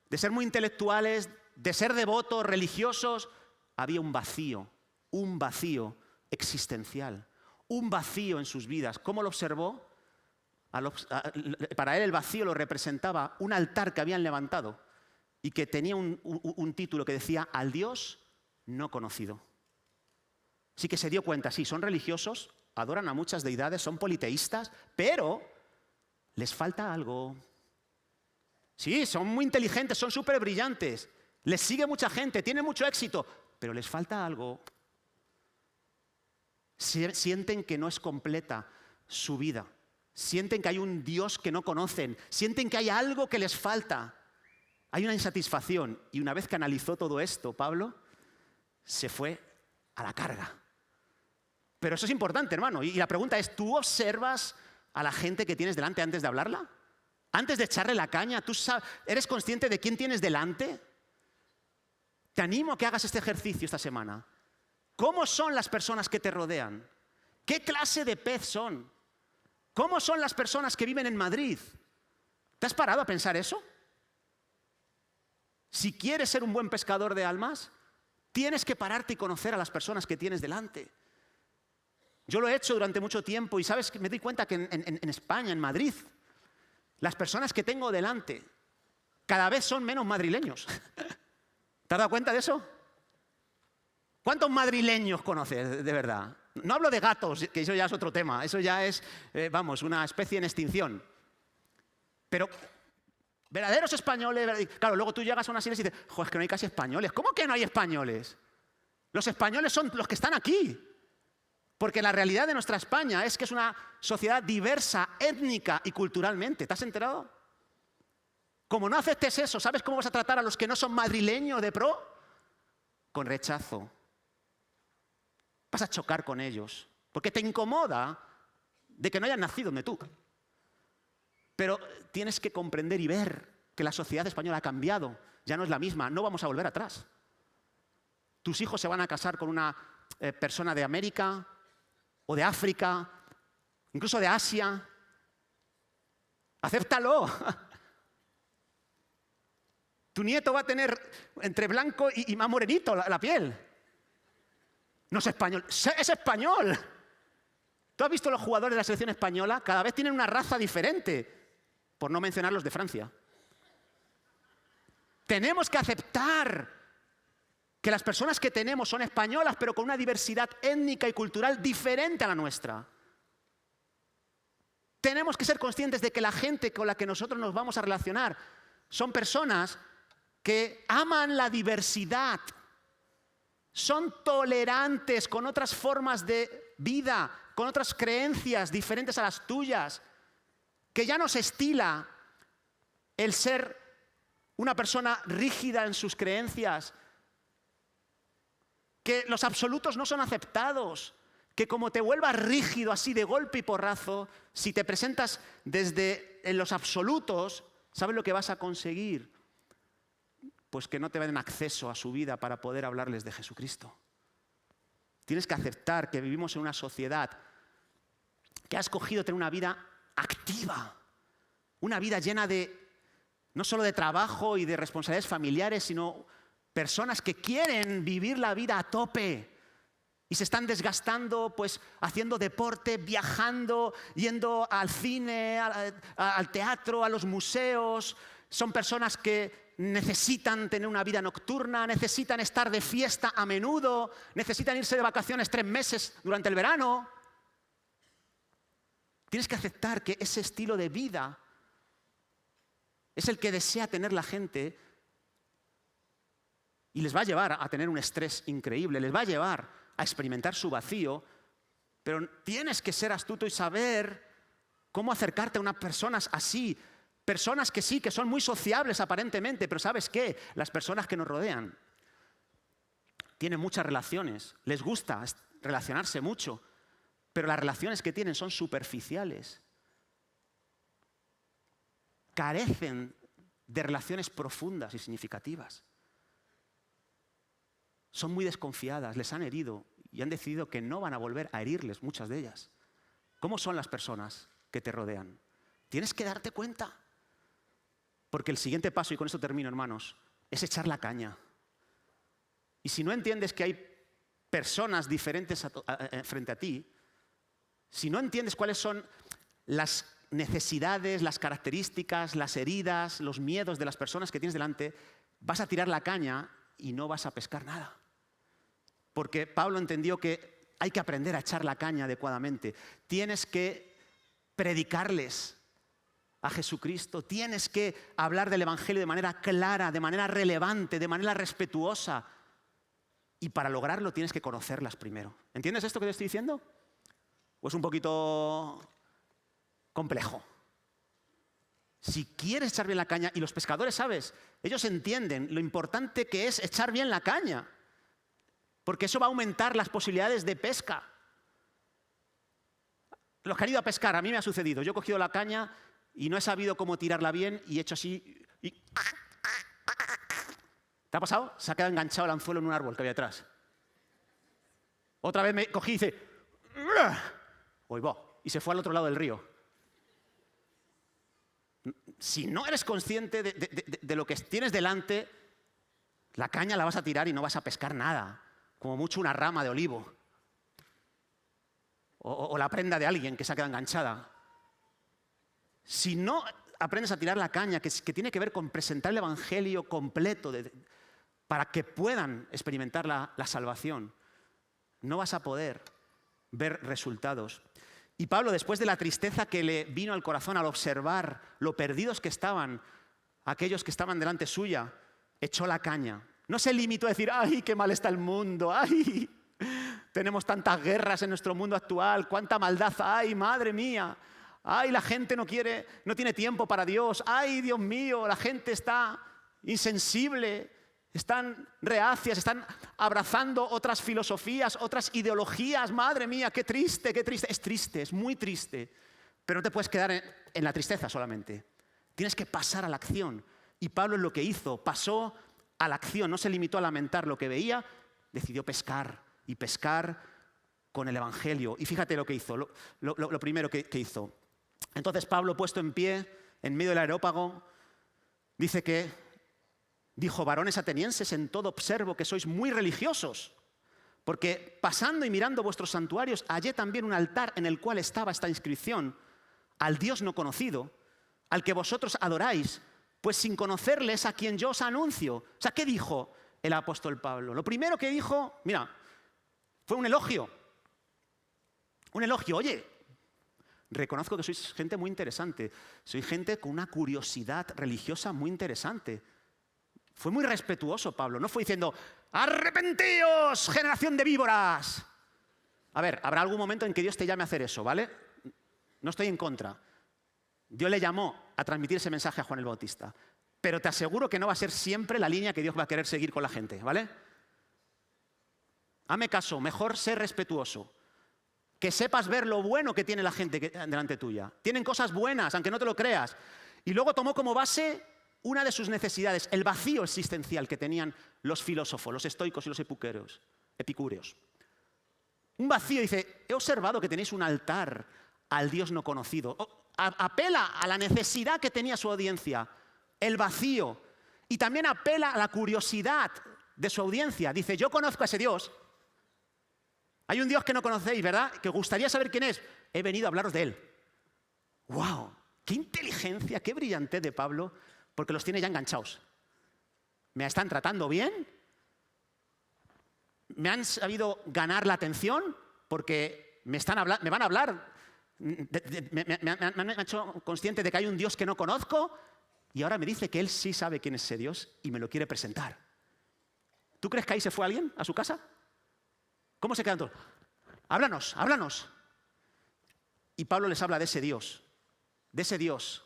de ser muy intelectuales, de ser devotos, religiosos, había un vacío existencial, un vacío en sus vidas. ¿Cómo lo observó? Para él el vacío lo representaba un altar que habían levantado y que tenía un título que decía al Dios no conocido. Así que se dio cuenta, sí, son religiosos, adoran a muchas deidades, son politeístas, pero les falta algo. Sí, son muy inteligentes, son súper brillantes, les sigue mucha gente, tienen mucho éxito, pero les falta algo. Sienten que no es completa su vida. Sienten que hay un Dios que no conocen. Sienten que hay algo que les falta. Hay una insatisfacción. Y una vez que analizó todo esto, Pablo se fue a la carga. Pero eso es importante, hermano. Y la pregunta es, ¿tú observas a la gente que tienes delante antes de hablarla? Antes de echarle la caña, ¿tú eres consciente de quién tienes delante? Te animo a que hagas este ejercicio esta semana. ¿Cómo son las personas que te rodean? ¿Qué clase de pez son? ¿Cómo son las personas que viven en Madrid? ¿Te has parado a pensar eso? Si quieres ser un buen pescador de almas, tienes que pararte y conocer a las personas que tienes delante. Yo lo he hecho durante mucho tiempo y sabes que me doy cuenta que en España, en Madrid, las personas que tengo delante cada vez son menos madrileños. ¿Te has dado cuenta de eso? ¿Cuántos madrileños conoces de verdad? No hablo de gatos, que eso ya es otro tema. Eso ya es, una especie en extinción. Pero verdaderos españoles. Claro, luego tú llegas a unas islas y dices, es que no hay casi españoles. ¿Cómo que no hay españoles? Los españoles son los que están aquí. Porque la realidad de nuestra España es que es una sociedad diversa, étnica y culturalmente. ¿Te has enterado? Como no aceptes eso, ¿sabes cómo vas a tratar a los que no son madrileños de pro? Con rechazo. Vas a chocar con ellos, porque te incomoda de que no hayan nacido donde tú. Pero tienes que comprender y ver que la sociedad española ha cambiado, ya no es la misma, no vamos a volver atrás. Tus hijos se van a casar con una persona de América o de África, incluso de Asia. Acéptalo. Tu nieto va a tener entre blanco y más morenito la piel. No es español, es español. ¿Tú has visto los jugadores de la selección española? Cada vez tienen una raza diferente, por no mencionar los de Francia. Tenemos que aceptar que las personas que tenemos son españolas, pero con una diversidad étnica y cultural diferente a la nuestra. Tenemos que ser conscientes de que la gente con la que nosotros nos vamos a relacionar son personas que aman la diversidad, son tolerantes con otras formas de vida, con otras creencias diferentes a las tuyas, que ya no se estila el ser una persona rígida en sus creencias, que los absolutos no son aceptados, que como te vuelvas rígido así de golpe y porrazo, si te presentas desde en los absolutos, ¿sabes lo que vas a conseguir? Pues que no te den acceso a su vida para poder hablarles de Jesucristo. Tienes que aceptar que vivimos en una sociedad que ha escogido tener una vida activa, una vida llena de, no solo de trabajo y de responsabilidades familiares, sino personas que quieren vivir la vida a tope y se están desgastando pues haciendo deporte, viajando, yendo al cine, al teatro, a los museos. Son personas que necesitan tener una vida nocturna, necesitan estar de fiesta a menudo, necesitan irse de vacaciones 3 meses durante el verano. Tienes que aceptar que ese estilo de vida es el que desea tener la gente y les va a llevar a tener un estrés increíble, les va a llevar a experimentar su vacío, pero tienes que ser astuto y saber cómo acercarte a unas personas así, personas que sí, que son muy sociables aparentemente, pero ¿sabes qué? Las personas que nos rodean tienen muchas relaciones, les gusta relacionarse mucho, pero las relaciones que tienen son superficiales. Carecen de relaciones profundas y significativas. Son muy desconfiadas, les han herido y han decidido que no van a volver a herirles, muchas de ellas. ¿Cómo son las personas que te rodean? Tienes que darte cuenta. Porque el siguiente paso, y con esto termino, hermanos, es echar la caña. Y si no entiendes que hay personas diferentes frente a ti, si no entiendes cuáles son las necesidades, las características, las heridas, los miedos de las personas que tienes delante, vas a tirar la caña y no vas a pescar nada. Porque Pablo entendió que hay que aprender a echar la caña adecuadamente. Tienes que predicarles a Jesucristo, tienes que hablar del Evangelio de manera clara, de manera relevante, de manera respetuosa. Y para lograrlo tienes que conocerlas primero. ¿Entiendes esto que te estoy diciendo? ¿O es un poquito complejo? Si quieres echar bien la caña, y los pescadores, ¿sabes? Ellos entienden lo importante que es echar bien la caña, porque eso va a aumentar las posibilidades de pesca. Los que han ido a pescar, a mí me ha sucedido. Yo he cogido la caña y no he sabido cómo tirarla bien y he hecho así y... ¿Te ha pasado? Se ha quedado enganchado el anzuelo en un árbol que había atrás. Otra vez me cogí y hice... Uy, y se fue al otro lado del río. Si no eres consciente de lo que tienes delante, la caña la vas a tirar y no vas a pescar nada. Como mucho una rama de olivo. O la prenda de alguien que se ha quedado enganchada. Si no aprendes a tirar la caña, que tiene que ver con presentar el Evangelio completo para que puedan experimentar la salvación, no vas a poder ver resultados. Y Pablo, después de la tristeza que le vino al corazón al observar lo perdidos que estaban aquellos que estaban delante suya, echó la caña. No se limitó a decir, ¡ay, qué mal está el mundo! ¡Ay, tenemos tantas guerras en nuestro mundo actual! ¡Cuánta maldad hay! ¡Madre mía! ¡Ay, la gente no tiene tiempo para Dios! ¡Ay, Dios mío! La gente está insensible, están reacias, están abrazando otras filosofías, otras ideologías. ¡Madre mía, qué triste, qué triste! Es triste, es muy triste. Pero no te puedes quedar en la tristeza solamente. Tienes que pasar a la acción. Y Pablo es lo que hizo, pasó a la acción, no se limitó a lamentar lo que veía, decidió pescar y pescar con el Evangelio. Y fíjate lo que hizo, lo primero que hizo. Entonces Pablo, puesto en pie, en medio del areópago, dijo, varones atenienses, en todo observo que sois muy religiosos, porque pasando y mirando vuestros santuarios, hallé también un altar en el cual estaba esta inscripción, al Dios no conocido, al que vosotros adoráis, pues sin conocerles a quien yo os anuncio. O sea, ¿qué dijo el apóstol Pablo? Lo primero que dijo, mira, fue un elogio. Un elogio, oye, reconozco que sois gente muy interesante. Sois gente con una curiosidad religiosa muy interesante. Fue muy respetuoso Pablo. No fue diciendo, ¡arrepentíos, generación de víboras! A ver, habrá algún momento en que Dios te llame a hacer eso, ¿vale? No estoy en contra. Dios le llamó a transmitir ese mensaje a Juan el Bautista. Pero te aseguro que no va a ser siempre la línea que Dios va a querer seguir con la gente, ¿vale? Hazme caso, mejor ser respetuoso. Que sepas ver lo bueno que tiene la gente delante tuya. Tienen cosas buenas, aunque no te lo creas. Y luego tomó como base una de sus necesidades, el vacío existencial que tenían los filósofos, los estoicos y los epicúreos. Un vacío, dice, he observado que tenéis un altar al Dios no conocido. Apela a la necesidad que tenía su audiencia, el vacío. Y también apela a la curiosidad de su audiencia. Dice, yo conozco a ese Dios. Hay un Dios que no conocéis, ¿verdad? Que os gustaría saber quién es. He venido a hablaros de él. ¡Wow! ¡Qué inteligencia, qué brillantez de Pablo! Porque los tiene ya enganchados. ¿Me están tratando bien? ¿Me han sabido ganar la atención? Porque me van a hablar. Me han hecho consciente de que hay un Dios que no conozco y ahora me dice que él sí sabe quién es ese Dios y me lo quiere presentar. ¿Tú crees que ahí se fue alguien a su casa? ¿Cómo se quedan todos? Háblanos, háblanos. Y Pablo les habla de ese Dios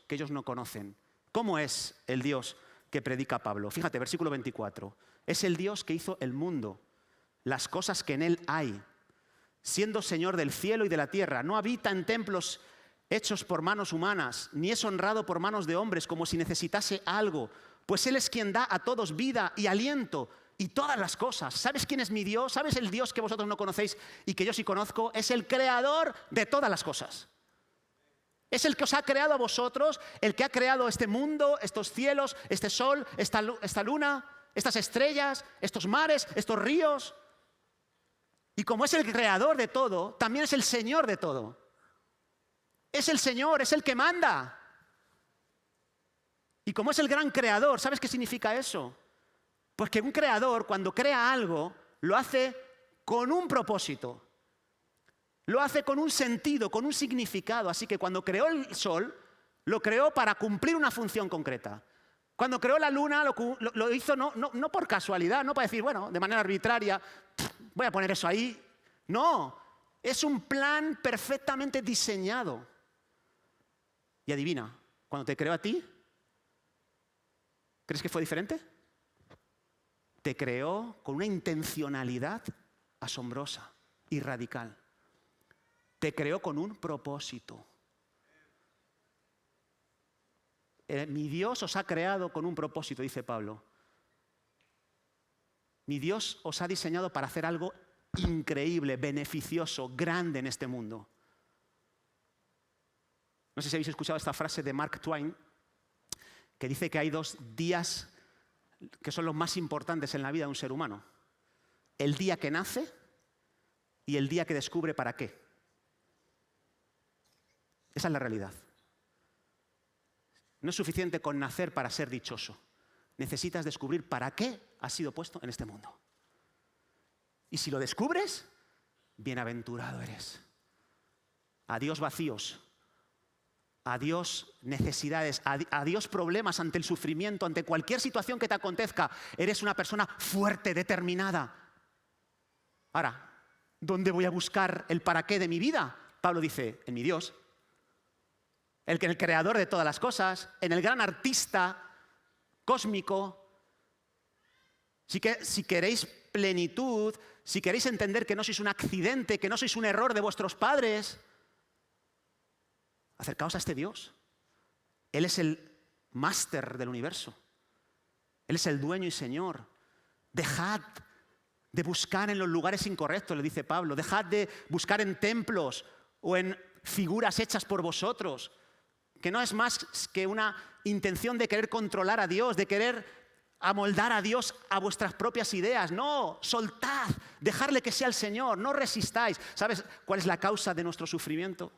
que ellos no conocen. ¿Cómo es el Dios que predica Pablo? Fíjate, versículo 24. Es el Dios que hizo el mundo, las cosas que en él hay, siendo Señor del cielo y de la tierra. No habita en templos hechos por manos humanas, ni es honrado por manos de hombres como si necesitase algo, pues Él es quien da a todos vida y aliento y todas las cosas. ¿Sabes quién es mi Dios? ¿Sabes el Dios que vosotros no conocéis y que yo sí conozco? Es el creador de todas las cosas. Es el que os ha creado a vosotros, el que ha creado este mundo, estos cielos, este sol, esta luna, estas estrellas, estos mares, estos ríos. Y como es el creador de todo, también es el Señor de todo. Es el Señor, es el que manda. Y como es el gran creador, ¿sabes qué significa eso? Pues que un creador, cuando crea algo, lo hace con un propósito. Lo hace con un sentido, con un significado. Así que cuando creó el sol, lo creó para cumplir una función concreta. Cuando creó la luna, lo hizo no por casualidad, no para decir, bueno, de manera arbitraria, voy a poner eso ahí. No, es un plan perfectamente diseñado. Y adivina, cuando te creó a ti, ¿crees que fue diferente? Te creó con una intencionalidad asombrosa y radical. Te creó con un propósito. Mi Dios os ha creado con un propósito, dice Pablo. Mi Dios os ha diseñado para hacer algo increíble, beneficioso, grande en este mundo. No sé si habéis escuchado esta frase de Mark Twain, que dice que hay 2 días que son los más importantes en la vida de un ser humano. El día que nace y el día que descubre para qué. Esa es la realidad. No es suficiente con nacer para ser dichoso. Necesitas descubrir para qué has sido puesto en este mundo. Y si lo descubres, bienaventurado eres. Adiós vacíos. Adiós necesidades. Adiós problemas ante el sufrimiento, ante cualquier situación que te acontezca. Eres una persona fuerte, determinada. Ahora, ¿dónde voy a buscar el para qué de mi vida? Pablo dice, en mi Dios. El creador de todas las cosas, en el gran artista cósmico. Si queréis plenitud, si queréis entender que no sois un accidente, que no sois un error de vuestros padres, acercaos a este Dios. Él es el máster del universo. Él es el dueño y Señor. Dejad de buscar en los lugares incorrectos, le dice Pablo. Dejad de buscar en templos o en figuras hechas por vosotros, que no es más que una intención de querer controlar a Dios, de querer amoldar a Dios a vuestras propias ideas. No, soltad, dejadle que sea el Señor, no resistáis. ¿Sabes cuál es la causa de nuestro sufrimiento?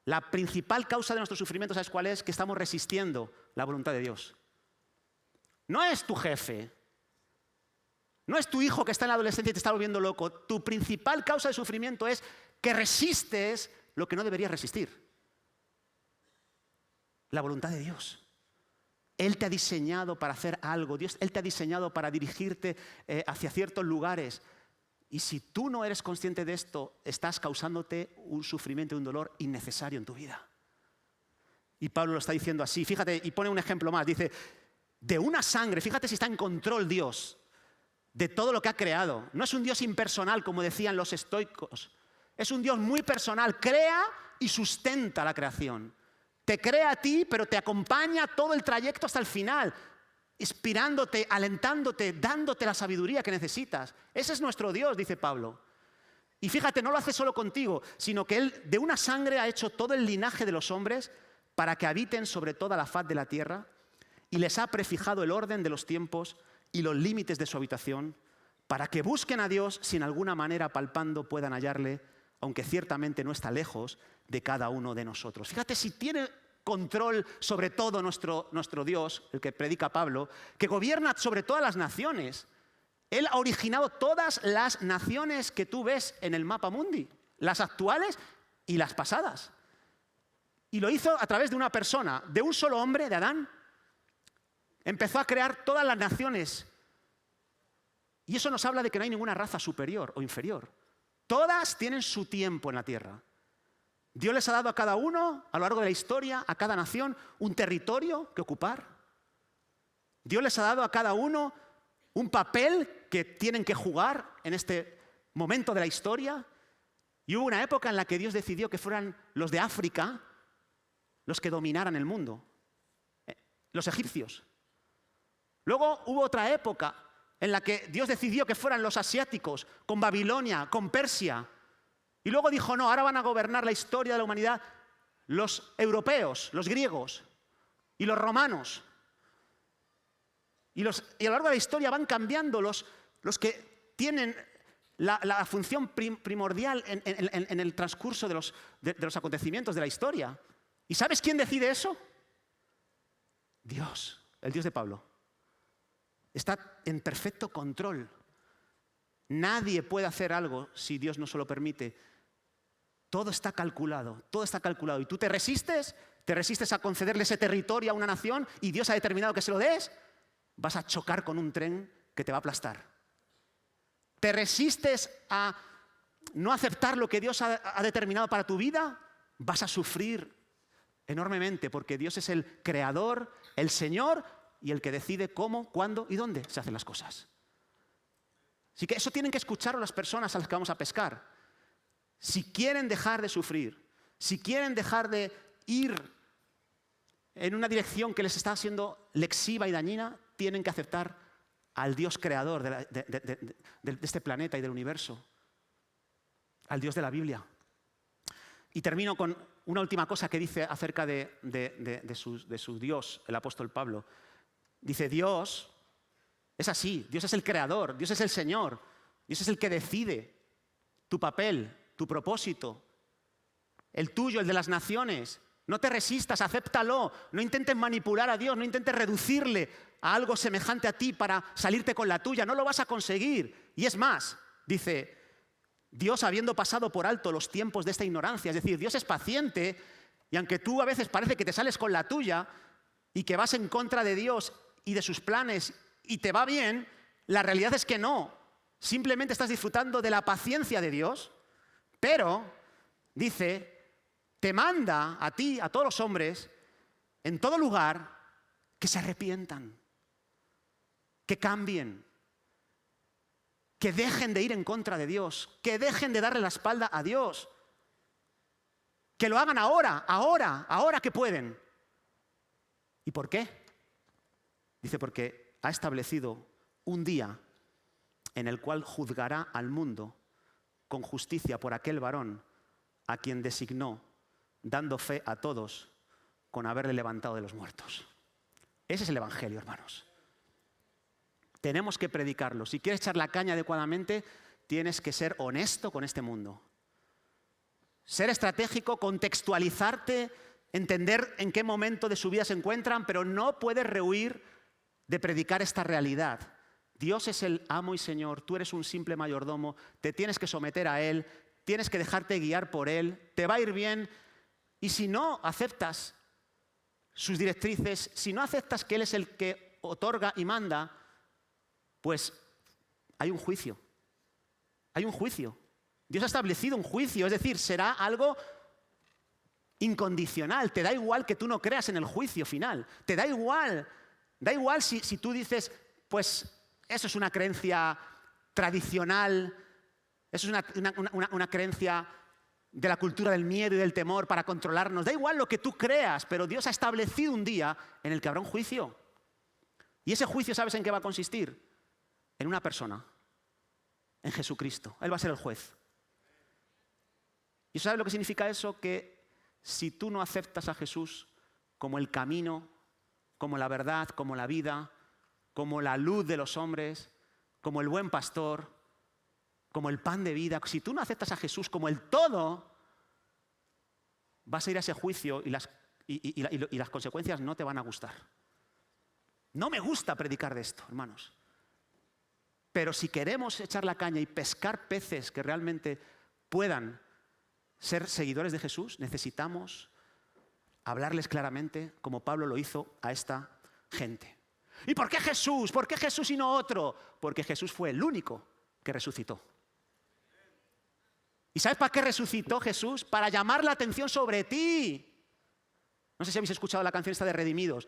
La principal causa de nuestro sufrimiento, ¿sabes cuál es? Que estamos resistiendo la voluntad de Dios. No es tu jefe, no es tu hijo que está en la adolescencia y te está volviendo loco. Tu principal causa de sufrimiento es que resistes lo que no deberías resistir. La voluntad de Dios. Él te ha diseñado para hacer algo. Él te ha diseñado para dirigirte hacia ciertos lugares. Y si tú no eres consciente de esto, estás causándote un sufrimiento y un dolor innecesario en tu vida. Y Pablo lo está diciendo así. Fíjate, y pone un ejemplo más. Dice, de una sangre, fíjate si está en control Dios de todo lo que ha creado. No es un Dios impersonal, como decían los estoicos. Es un Dios muy personal. Crea y sustenta la creación. Te crea a ti, pero te acompaña todo el trayecto hasta el final, inspirándote, alentándote, dándote la sabiduría que necesitas. Ese es nuestro Dios, dice Pablo. Y fíjate, no lo hace solo contigo, sino que Él de una sangre ha hecho todo el linaje de los hombres para que habiten sobre toda la faz de la tierra y les ha prefijado el orden de los tiempos y los límites de su habitación para que busquen a Dios si en alguna manera palpando puedan hallarle, aunque ciertamente no está lejos de cada uno de nosotros. Fíjate, si tiene control sobre todo nuestro Dios, el que predica Pablo, que gobierna sobre todas las naciones. Él ha originado todas las naciones que tú ves en el mapa mundi, las actuales y las pasadas. Y lo hizo a través de una persona, de un solo hombre, de Adán. Empezó a crear todas las naciones. Y eso nos habla de que no hay ninguna raza superior o inferior. Todas tienen su tiempo en la tierra. Dios les ha dado a cada uno, a lo largo de la historia, a cada nación, un territorio que ocupar. Dios les ha dado a cada uno un papel que tienen que jugar en este momento de la historia. Y hubo una época en la que Dios decidió que fueran los de África los que dominaran el mundo, los egipcios. Luego hubo otra época en la que Dios decidió que fueran los asiáticos, con Babilonia, con Persia. Y luego dijo, no, ahora van a gobernar la historia de la humanidad los europeos, los griegos y los romanos. Y a lo largo de la historia van cambiando los que tienen la función primordial en el transcurso de los acontecimientos de la historia. ¿Y sabes quién decide eso? Dios, el Dios de Pablo. Está en perfecto control. Nadie puede hacer algo si Dios no se lo permite. Todo está calculado, todo está calculado. Y tú te resistes a concederle ese territorio a una nación y Dios ha determinado que se lo des, vas a chocar con un tren que te va a aplastar. Te resistes a no aceptar lo que Dios ha determinado para tu vida, vas a sufrir enormemente, porque Dios es el creador, el Señor, y el que decide cómo, cuándo y dónde se hacen las cosas. Así que eso tienen que escucharlo las personas a las que vamos a pescar. Si quieren dejar de sufrir, si quieren dejar de ir en una dirección que les está siendo lexiva y dañina, tienen que aceptar al Dios creador de este planeta y del universo, al Dios de la Biblia. Y termino con una última cosa que dice acerca de su Dios, el apóstol Pablo. Dice, Dios es así, Dios es el creador, Dios es el Señor, Dios es el que decide tu papel, tu propósito, el tuyo, el de las naciones. No te resistas, acéptalo, no intentes manipular a Dios, no intentes reducirle a algo semejante a ti para salirte con la tuya, no lo vas a conseguir. Y es más, dice, Dios habiendo pasado por alto los tiempos de esta ignorancia, es decir, Dios es paciente y aunque tú a veces parece que te sales con la tuya y que vas en contra de Dios y de sus planes y te va bien, la realidad es que no. Simplemente estás disfrutando de la paciencia de Dios, pero, dice, te manda a ti, a todos los hombres, en todo lugar, que se arrepientan, que cambien, que dejen de ir en contra de Dios, que dejen de darle la espalda a Dios, que lo hagan ahora que pueden. ¿Y por qué? Dice, porque ha establecido un día en el cual juzgará al mundo con justicia por aquel varón a quien designó, dando fe a todos con haberle levantado de los muertos. Ese es el Evangelio, hermanos. Tenemos que predicarlo. Si quieres echar la caña adecuadamente, tienes que ser honesto con este mundo. Ser estratégico, contextualizarte, entender en qué momento de su vida se encuentran, pero no puedes rehuir de predicar esta realidad. Dios es el amo y Señor, tú eres un simple mayordomo, te tienes que someter a Él, tienes que dejarte guiar por Él, te va a ir bien. Y si no aceptas sus directrices, si no aceptas que Él es el que otorga y manda, pues hay un juicio. Hay un juicio. Dios ha establecido un juicio, es decir, será algo incondicional. Te da igual que tú no creas en el juicio final. Te da igual si tú dices, pues eso es una creencia tradicional, eso es una creencia de la cultura del miedo y del temor para controlarnos. Da igual lo que tú creas, pero Dios ha establecido un día en el que habrá un juicio. Y ese juicio, ¿sabes en qué va a consistir? En una persona, en Jesucristo. Él va a ser el juez. ¿Y sabes lo que significa eso? Que si tú no aceptas a Jesús como el camino, como la verdad, como la vida, como la luz de los hombres, como el buen pastor, como el pan de vida, si tú no aceptas a Jesús como el todo, vas a ir a ese juicio y las consecuencias no te van a gustar. No me gusta predicar de esto, hermanos. Pero si queremos echar la caña y pescar peces que realmente puedan ser seguidores de Jesús, necesitamos hablarles claramente, como Pablo lo hizo a esta gente. ¿Y por qué Jesús? ¿Por qué Jesús y no otro? Porque Jesús fue el único que resucitó. ¿Y sabes para qué resucitó Jesús? Para llamar la atención sobre ti. No sé si habéis escuchado la canción esta de Redimidos.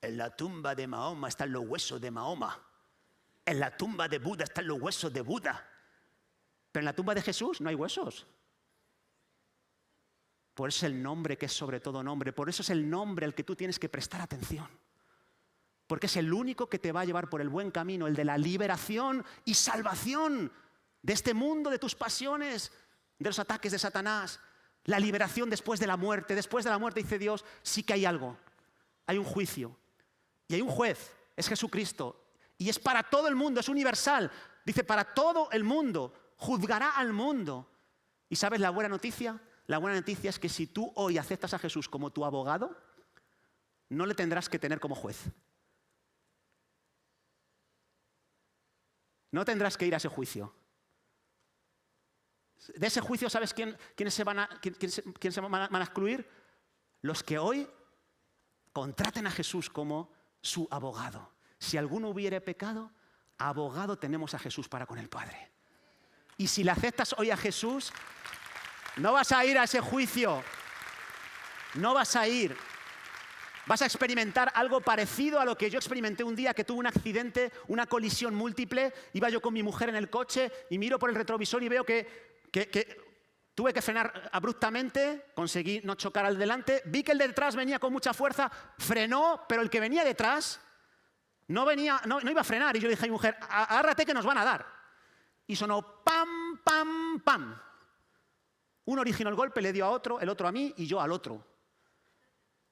En la tumba de Mahoma están los huesos de Mahoma. En la tumba de Buda están los huesos de Buda. Pero en la tumba de Jesús no hay huesos. Por eso es el nombre que es sobre todo nombre. Por eso es el nombre al que tú tienes que prestar atención. Porque es el único que te va a llevar por el buen camino, el de la liberación y salvación de este mundo, de tus pasiones, de los ataques de Satanás. La liberación después de la muerte. Después de la muerte, dice Dios, sí que hay algo. Hay un juicio. Y hay un juez. Es Jesucristo. Y es para todo el mundo, es universal. Dice, para todo el mundo. Juzgará al mundo. ¿Y sabes la buena noticia? La buena noticia es que si tú hoy aceptas a Jesús como tu abogado, no le tendrás que tener como juez. No tendrás que ir a ese juicio. De ese juicio, ¿sabes quiénes se van a excluir? Los que hoy contraten a Jesús como su abogado. Si alguno hubiere pecado, abogado tenemos a Jesús para con el Padre. Y si le aceptas hoy a Jesús, no vas a ir a ese juicio. No vas a ir. Vas a experimentar algo parecido a lo que yo experimenté un día que tuve un accidente, una colisión múltiple. Iba yo con mi mujer en el coche y miro por el retrovisor y veo que tuve que frenar abruptamente, conseguí no chocar al delante. Vi que el de detrás venía con mucha fuerza, frenó, pero el que venía detrás no iba a frenar. Y yo le dije a mi mujer, agárrate que nos van a dar. Y sonó pam, pam, pam. Uno originó el golpe, le dio a otro, el otro a mí y yo al otro.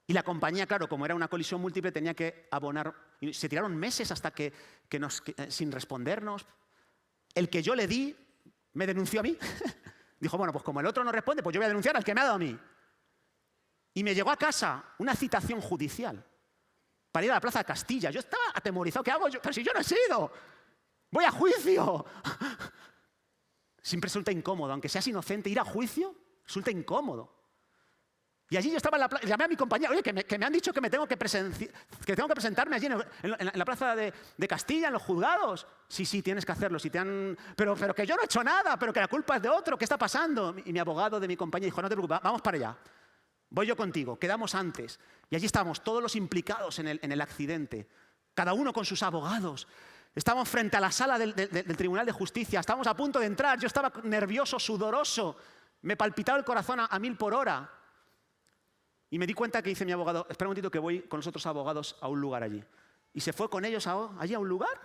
Y la compañía, claro, como era una colisión múltiple, tenía que abonar. Y se tiraron meses hasta que sin respondernos. El que yo le di me denunció a mí. Dijo, bueno, pues como el otro no responde, pues yo voy a denunciar al que me ha dado a mí. Y me llegó a casa una citación judicial para ir a la Plaza de Castilla. Yo estaba atemorizado. ¿Qué hago yo? Pero si yo no he sido. Voy a juicio. Siempre resulta incómodo. Aunque seas inocente, ir a juicio resulta incómodo. Y allí yo estaba en la plaza, llamé a mi compañero, oye, que me han dicho que tengo que presentarme allí en la plaza de Castilla, en los juzgados. Sí, tienes que hacerlo. Pero que yo no he hecho nada, pero que la culpa es de otro. ¿Qué está pasando? Y mi abogado de mi compañía dijo, no te preocupes, vamos para allá. Voy yo contigo, quedamos antes. Y allí estábamos, todos los implicados en el accidente, cada uno con sus abogados. Estábamos frente a la sala del Tribunal de Justicia, estábamos a punto de entrar, yo estaba nervioso, sudoroso, me palpitaba el corazón a 1000 por hora. Y me di cuenta que dice mi abogado, espera un momentito que voy con los otros abogados a un lugar allí. Y se fue con ellos allí a un lugar.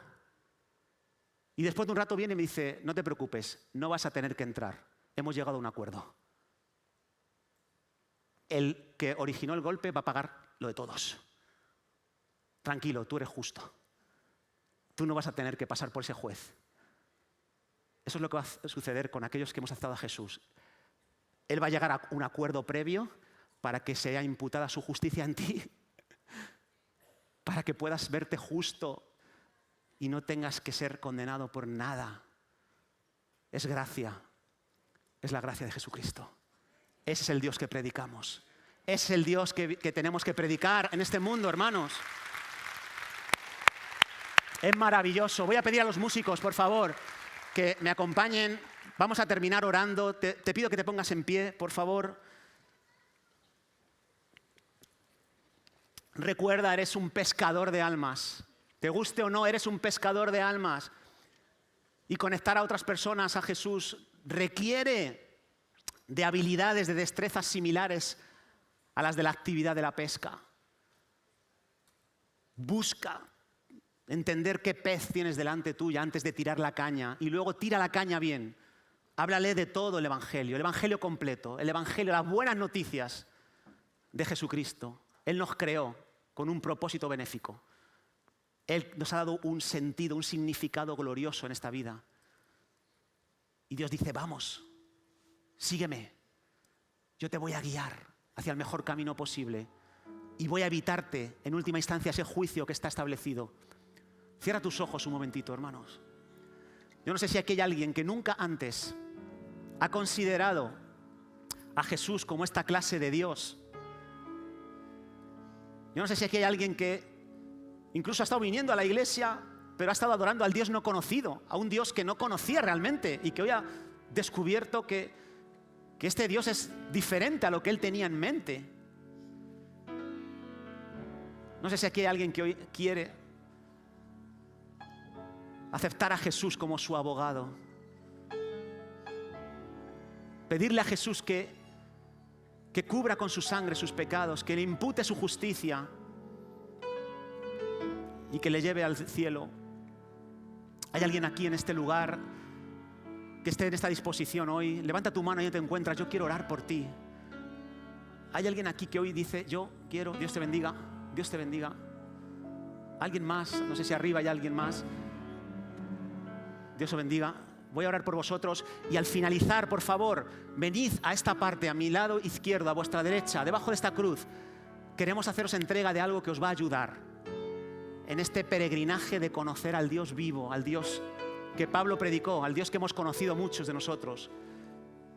Y después de un rato viene y me dice, no te preocupes, no vas a tener que entrar. Hemos llegado a un acuerdo. El que originó el golpe va a pagar lo de todos. Tranquilo, tú eres justo. Tú no vas a tener que pasar por ese juez. Eso es lo que va a suceder con aquellos que hemos aceptado a Jesús. Él va a llegar a un acuerdo previo para que sea imputada su justicia en ti, para que puedas verte justo y no tengas que ser condenado por nada. Es gracia, es la gracia de Jesucristo. Ese es el Dios que predicamos. Ese es el Dios que tenemos que predicar en este mundo, hermanos. Es maravilloso. Voy a pedir a los músicos, por favor, que me acompañen. Vamos a terminar orando. Te pido que te pongas en pie, por favor. Recuerda, eres un pescador de almas. Te guste o no, eres un pescador de almas. Y conectar a otras personas a Jesús requiere de habilidades, de destrezas similares a las de la actividad de la pesca. Busca entender qué pez tienes delante tuya antes de tirar la caña. Y luego tira la caña bien. Háblale de todo el Evangelio completo, el Evangelio, las buenas noticias de Jesucristo. Él nos creó con un propósito benéfico. Él nos ha dado un sentido, un significado glorioso en esta vida. Y Dios dice, vamos, sígueme. Yo te voy a guiar hacia el mejor camino posible. Y voy a evitarte, en última instancia, ese juicio que está establecido. Cierra tus ojos un momentito, hermanos. Yo no sé si aquí hay alguien que nunca antes ha considerado a Jesús como esta clase de Dios. Yo no sé si aquí hay alguien que incluso ha estado viniendo a la iglesia, pero ha estado adorando al Dios no conocido, a un Dios que no conocía realmente y que hoy ha descubierto que este Dios es diferente a lo que él tenía en mente. No sé si aquí hay alguien que hoy quiere aceptar a Jesús como su abogado. Pedirle a Jesús que cubra con su sangre sus pecados, que le impute su justicia y que le lleve al cielo. ¿Hay alguien aquí en este lugar que esté en esta disposición hoy? Levanta tu mano y te encuentras. Yo quiero orar por ti. ¿Hay alguien aquí que hoy dice, yo quiero, Dios te bendiga? Dios te bendiga. ¿Alguien más? No sé si arriba hay alguien más. Dios os bendiga. Voy a orar por vosotros y al finalizar, por favor, venid a esta parte, a mi lado izquierdo, a vuestra derecha, debajo de esta cruz. Queremos haceros entrega de algo que os va a ayudar en este peregrinaje de conocer al Dios vivo, al Dios que Pablo predicó, al Dios que hemos conocido muchos de nosotros.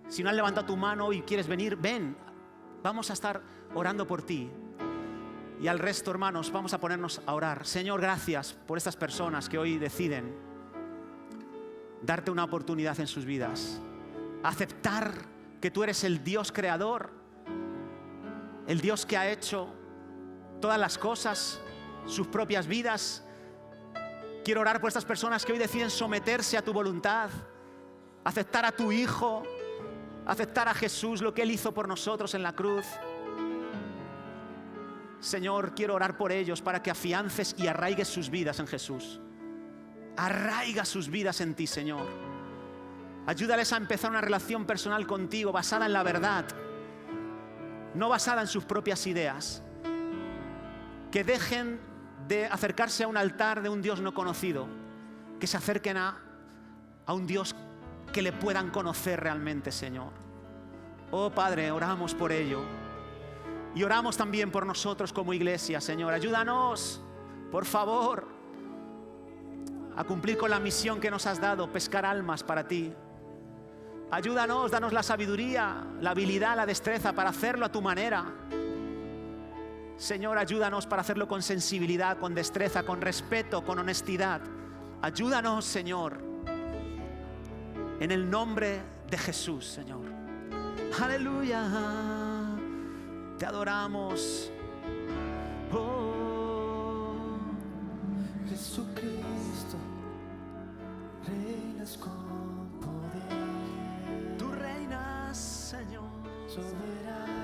Si no has levantado tu mano y quieres venir, ven. Vamos a estar orando por ti. Y al resto, hermanos, vamos a ponernos a orar. Señor, gracias por estas personas que hoy deciden darte una oportunidad en sus vidas. Aceptar que tú eres el Dios creador, el Dios que ha hecho todas las cosas, sus propias vidas. Quiero orar por estas personas que hoy deciden someterse a tu voluntad, aceptar a tu Hijo, aceptar a Jesús, lo que Él hizo por nosotros en la cruz. Señor, quiero orar por ellos para que afiances y arraigues sus vidas en Jesús. Arraiga sus vidas en ti, Señor. Ayúdales a empezar una relación personal contigo basada en la verdad, no basada en sus propias ideas. Que dejen de acercarse a un altar de un Dios no conocido, que se acerquen a un Dios que le puedan conocer realmente, Señor. Oh Padre, oramos por ello. Y oramos también por nosotros como iglesia, Señor. Ayúdanos, por favor, a cumplir con la misión que nos has dado, pescar almas para ti. Ayúdanos, danos la sabiduría, la habilidad, la destreza para hacerlo a tu manera. Señor, ayúdanos para hacerlo con sensibilidad, con destreza, con respeto, con honestidad. Ayúdanos, Señor, en el nombre de Jesús, Señor. Aleluya. Te adoramos. Oh, Jesucristo, reinas con poder. Tú reinas, Señor. Soberano.